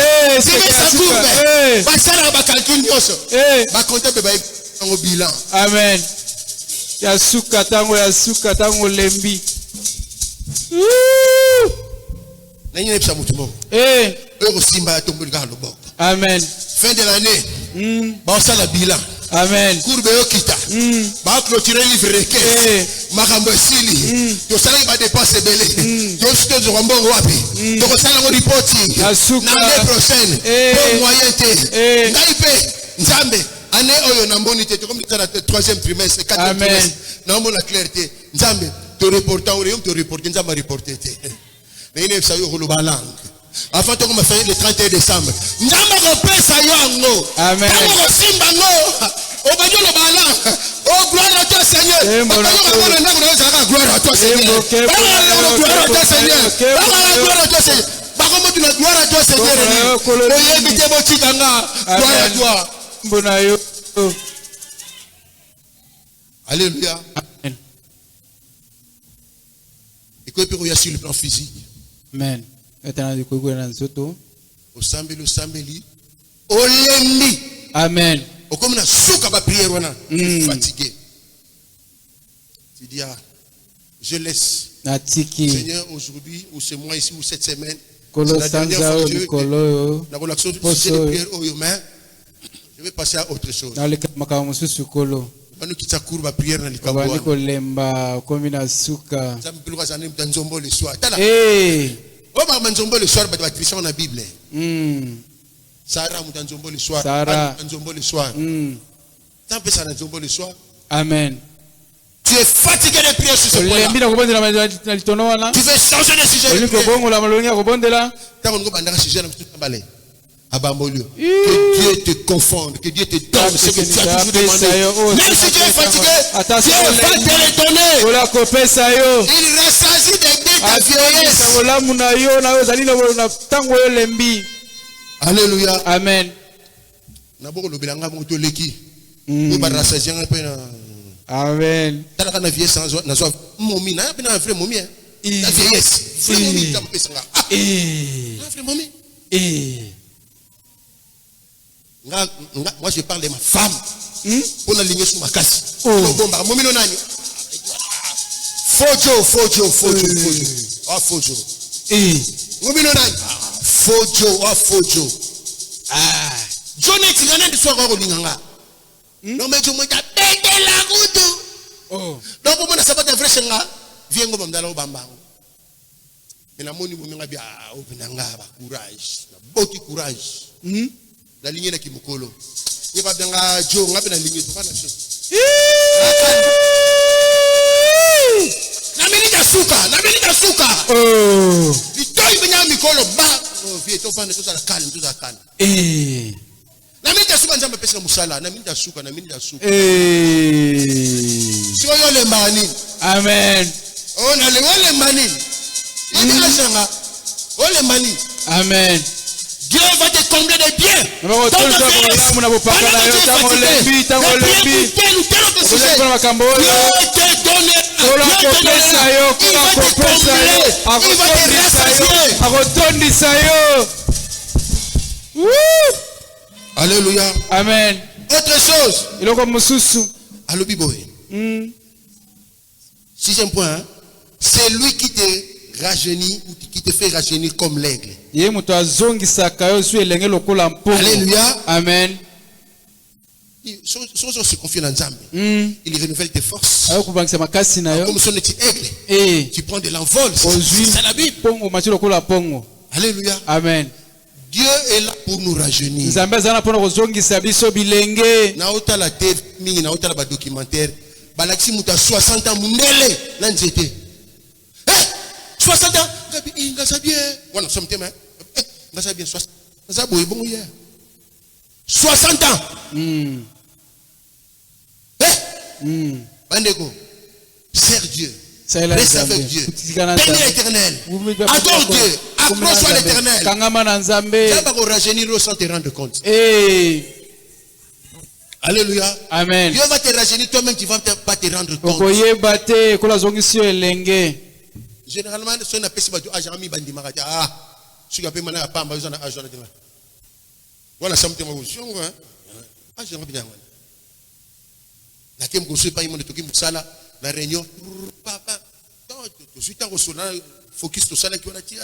Amen. Yasuka tango lembi. Amen. Fin de l'année. Basa la bilan. Amen. Courbe okita. Ba clôturer livre requête. Makambo sili. To sala ba dépense belé. To sto zo mbongo wapi. To sala ngo reporting. L'année prochaine. Pour moyen té. Ngaipe Nzambe. Année oyo na mboni té comme le troisième trimestre, quatrième trimestre. Na mbona clarté. Nzambe te reporter au te reporter Nzambe reporter té. Mais il est ça yo ko ba langue. Avant de commencer le 31 décembre. Nzamba repesa yango. Amen. Nzamba simba ngo. Obanyo le bala. Oh gloire à toi Seigneur. Gloire à toi Seigneur. Gloire à toi Seigneur. Gloire à toi Seigneur. Bakomo tu la gloire à toi Seigneur. Oye bité botikanga. Gloire à toi. Bonayo. Alléluia. Amen. Et que puis sur le plan physique. Amen. Osambeli olembi. Amen. Comme na souka ba prière wana fatigué. Tu dis je laisse. Seigneur aujourd'hui ou ce mois ici ou cette semaine. C'est la dernière fois que je relaxation de prière je vais passer à autre chose. Nous qui t'accourent ma prière dans les cabanes. Ça me plaît quand j'en ai dans Nzombo le soir. Oh, ma Nzombo le soir, bah, tu vas la Bible. Sarah, mon Nzombo le soir. Sarah, Nzombo le soir. T'as fait ça Nzombo le soir. Amen. Tu es fatigué de prier sur ce point-là. Tu veux changer de sujet de prière. T'as un gros sujet que Dieu te confonde, que Dieu te donne ce que tu as toujours demandé. Même si tu es fatigué, Dieu va te redonner. Il rassasie d'aider ta vieillesse. Alléluia. Amen. Amen. La vieillesse. Moi je parle de ma femme. Pour la lignée sur ma casse. Fojo. Ah, John est tiré de soi au Linganga. Non, mais je me dis, pété la route. Oh. Donc, pour moi, ça va être vrai, viens au Bamba, au Bamba. Mais la monnaie, vous m'avez dit, ah, au Benanga, courage, beaucoup courage. La ligne qui me colle. Il va bien à Joe, on a bien la ligne, tu vois la chose. Namini Suka. Oh. Il toy bien mi colo ba. Oh, vie to fan tout ça calme, tout ça calme. Eh. Namini Suka nzambe pesa musala, Namini Suka. Eh. Si on le mani. Amen. On a le mani. Il dit la sanga. On le mani. Amen. Dieu va te combler de biens. Pendant que tu Alléluia. Amen. Autre chose. Il est comme Moussou. Allo Biboé. Sixième point. Hein? C'est lui qui te rajeunit ou qui te fait rajeunir comme l'aigle. Alléluia. Amen. Il se confie dans Nzambe. Il renouvelle tes forces. Comme son petit aigle. Tu prends de l'envol. C'est la Bible. Alléluia. Amen. Dieu est là pour nous rajeunir. Naota la TV, naota la documentaire. Balaxi muta 60 ans munele nanzete. 60 ans. Ngasa bien. Voilà, ça me tient. Ngasa bien 60. Ngasa boy bon hier. 60 ans. Bandeko. Sers Dieu. Reste avec Dieu. Bénis l'Éternel. Adore Dieu. Accroche-toi à l'Éternel. Tu vas rajeunir sans te rendre compte. Alléluia. Amen. Dieu va te rajeunir, toi-même tu ne vas pas te rendre compte. Généralement, si on a fait ça, j'ai mis bandi marata. Ah, si on a pas pas mal besoin d'argent. Voilà, ça me dit moi aussi. Ah, j'ai bien. La kem ko pas imone to kim sala la réunion. Papa, tout suite en ressonnant focus sur ça là qui on a dit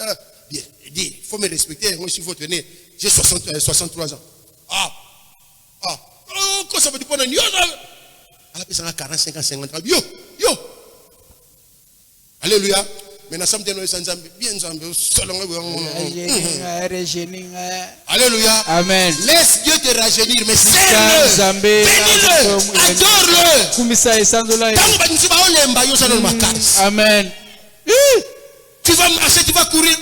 bien, il faut me respecter. Moi si vous tenez, j'ai 63 ans. Ah. Oh, quoi ça veut dire pour un yo à la personne 45 ans 50 ans. Yo. Alléluia. Mais nous sommes bien Alléluia. Amen. Laisse Dieu te rajeunir, mais serre-le. Bénis-le. Adore-le. Amen. Tu vas marcher, tu vas courir.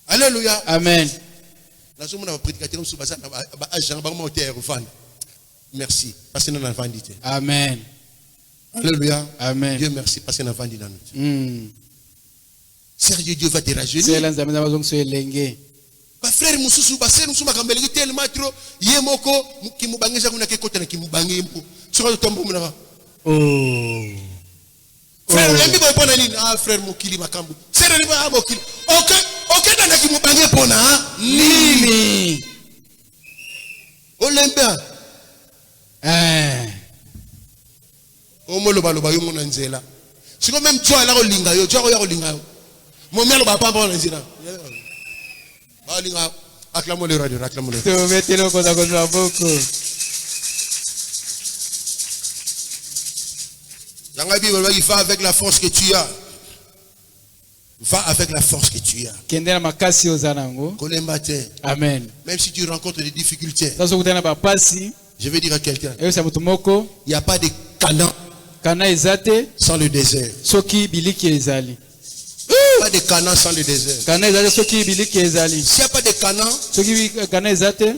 Alléluia. Amen. Merci. Parce que nous avons vendité. Amen. Alléluia. Amen. Dieu merci parce que nous avons vendité dans nous. Sérieux, Dieu va te rajeunir. Frère Moussou, frère Moussou, makambeli tellement trop. Yemoko, qui moubange, kuna kekota na qui moubange impo. Sur le tombeau, mona. Oh. Frère, l'ami va pas nani. Ah, frère Mokili makambu. C'est le va Mokili. Ok, dans la qui moubange pona. Nini. Olympia. Omolo baloba yo mona nzela. Siko même toi là olinga yo, toi ya olinga yo. Mon mère ba pa na nzela. Olinga acclame le radio, acclame le. Tu mettez le cosa con la bocca. Dans la Bible, il va avec la force que tu as. Va avec la force que tu as. Kendera makasi ozanango. Kolembate. Amen. Même si tu rencontres des difficultés. Je vais dire à quelqu'un. Il n'y a pas de Canaan sans le désert. Pas de Canaan sans le désert. S'il n'y a pas de Canaan,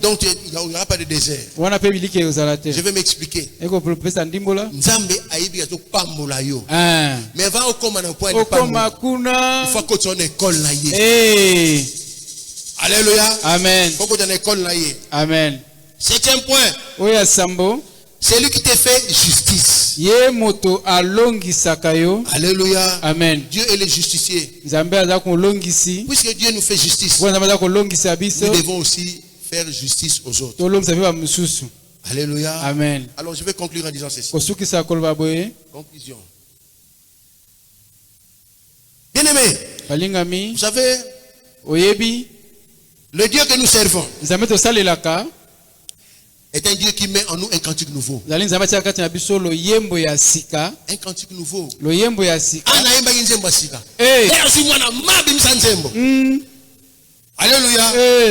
donc il n'y aura pas de désert. Je vais m'expliquer. Nzambe aibi ato pambola yo. Mais va au koma na point de pambola. Il faut que tu aies une école là. Alléluia. Amen. Il faut que tu aies une école là. Amen. Septième point. C'est lui qui te fait justice. Alléluia. Amen. Dieu est le justicier. Puisque Dieu nous fait justice, nous devons aussi faire justice aux autres. Alléluia. Amen. Alors je vais conclure en disant ceci. Conclusion. Bien-aimé, vous savez, Oyebi. Le Dieu que nous servons Nzambe tosalelaka. est un Dieu qui met en nous un cantique nouveau. Zali nzambe tia kati na biso loyembo ya sika. Un cantique nouveau. Loyembo ya sika. Anaimba nzembo sika. Eh. Yesu mwana mabi msanzembo. Alléluia.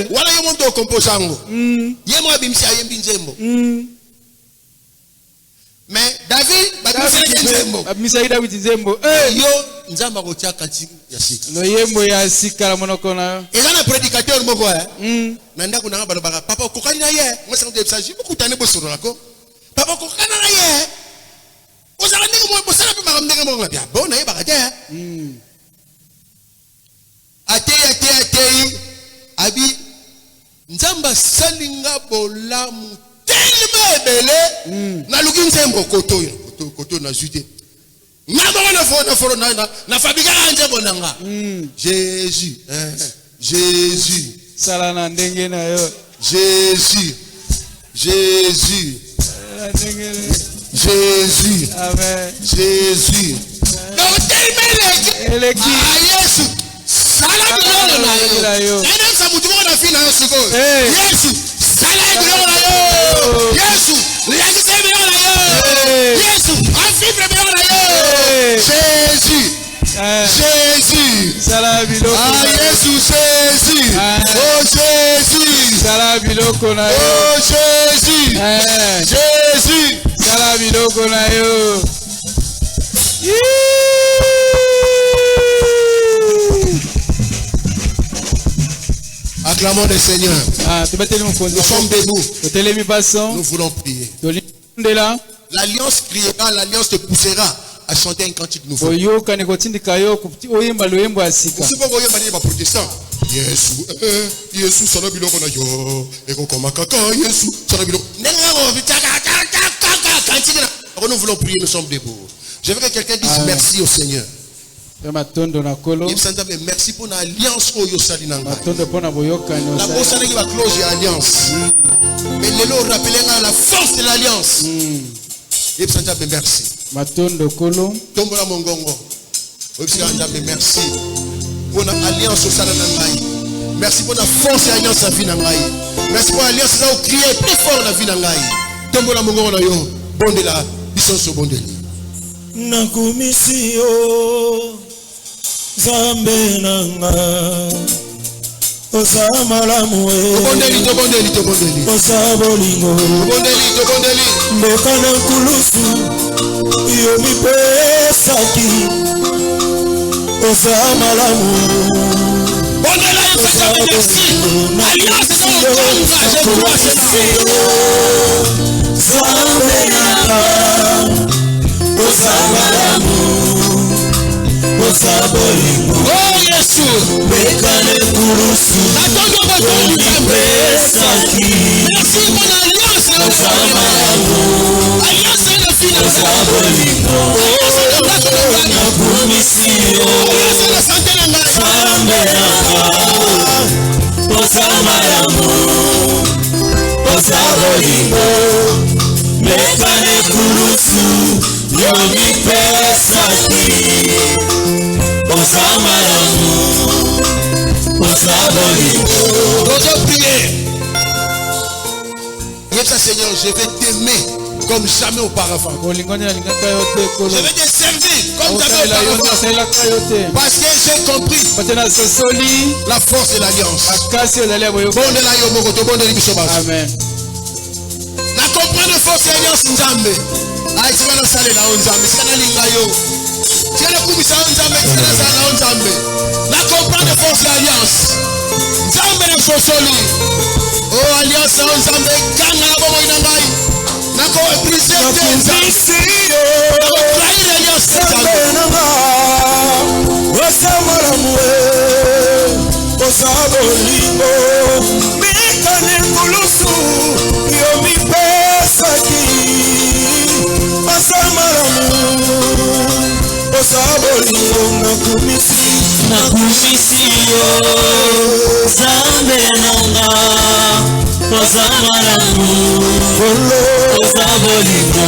Wala yo monto composango. Yemo abimsi ayembi nzembo. Mais David babimsi nzembo. Abimsi David nzembo. Yo nzamba kotia cantique ya sika. Loyembo ya sika la monoko na. Ezana prédicateur moko nanda kuna balo baka papa kokani na ye ngasa ko depsaji bokutane bosoro lako papa kokana na ye ozala ndenge mo bosala pe makamndenge mo ngapya bona ye baka te ate abi nzamba salinga bolamu tellement ebele na luki nzembo koto na jute ngaba na foro na fabrika nzembo nanga Jésus Jésus Salana ndenge na yo. Jésus. Jésus. Jésus. Amen. Jésus. Donc Eleki. Yesu. Sala bilolo na yo. Nene sa mutu mo na fina yo siko. Yesu. Sala bilolo na yo. Yesu. Yakise bilolo na yo. Yesu. Afibre bilolo na yo. Jésus. Jésus. Sala biloko. Ah Jésus, Jésus. Oh Jésus. Sala biloko na yo. Oh Jésus. Jésus. Sala biloko na yo. Acclamons le Seigneur. Nous sommes debout. Nous voulons prier. L'alliance criera, l'alliance te poussera à chanter un cantique nouveau. Si vous voyez protestant, Yesu, Yesu, sana biloko na yo, eko koma kaka, Yesu, sana biloko. Nous voulons prier, nous sommes debout. Je veux que quelqu'un dise merci au Seigneur. Merci pour l'alliance au Yosalinanga. La bosse qui va closer l'alliance. Mais le lot rappelez la force de l'alliance. Merci. Tombola mongongo. Merci pour l'alliance au Salanangaï. Merci pour la force de l'alliance à Vinangaï. Merci pour l'alliance à crier plus fort la Vinangaï. Tombola mongongo na yo. Bondela, bisonso bondeli. Nakumisio Zambe nanga Osa malamu Tobondeli Osa bolingo Tobondeli Mbekana kulusu Yomi pesaki Osa malamu Bondela Osa bolingo Alliance Zambe nanga Osa malamu Osa bolingo Oh Yesu Bekane kurusu Pesaki Merci pour l'alliance Osa malamu Alliance de finance Osa bolingo Nakumisio Alliance de santé Zambe nanga Osa malamu Osa bolingo Bekane kurusu Yomi pesaki Osa malamu Osa bolingo. Notre prière. Seigneur, je vais t'aimer comme jamais auparavant. Je vais te servir comme jamais auparavant. Parce que j'ai compris la force de l'alliance. Amen. Na comprendre force de l'alliance Nzambe. Ai sibana sale la Nzambe, sikana linga yo. Sikana kumisa Nzambe, sikana sala Nzambe. Na comprendre force de l'alliance. Nzambe na sosoli. Oh alliance Nzambe kanga na bomo inangai. Na ko briser Nzambe. Na ko trahir alliance Nzambe. Osamaramu Osabolingo Mikane kulusu Yomi pesaki Osamaramu Osabolingo Nakumisio Zambe nanga Osamaramu Osabolingo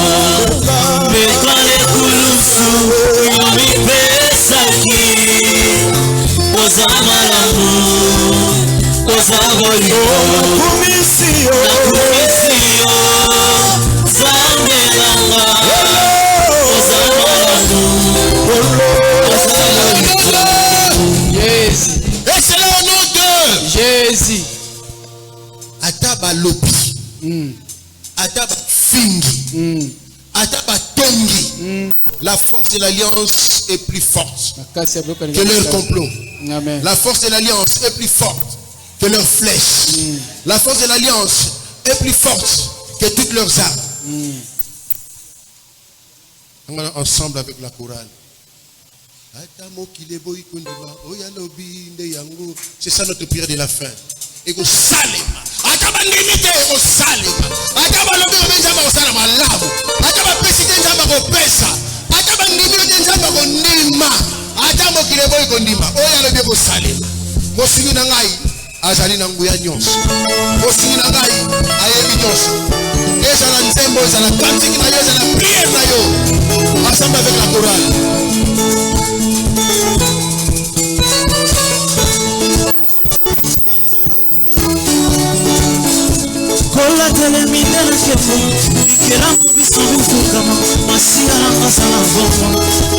Mikane kulusu Yomi pesaki Et c'est là au nom de Jésus. Ataba lopi, Ataba fingi, Ataba tongi. La force de l'alliance est plus forte que leur complot. Amen. La force de l'alliance est plus forte que leurs flèches. La force de l'alliance est plus forte que toutes leurs armes. Ensemble avec la chorale. C'est ça notre prière de la fin. Et go salema. Ataba limite go salema. Ataba lobi go benjama go salema labu. Ataba pesite njamba go pesa. Ataba ndimi njamba go ndima. Ataba kilebo go ndima. Oya lobi go salema. Mosingi na ngai azali na nguya nyonso. Mosingi na ngai ayebi nyonso. Ezala nzembo, ezala kantiki na yo, ezala prière na yo. Ensemble avec la chorale. Kola telemite na shefu, ikera mubisu bisu kama, masia na kasa na bongo.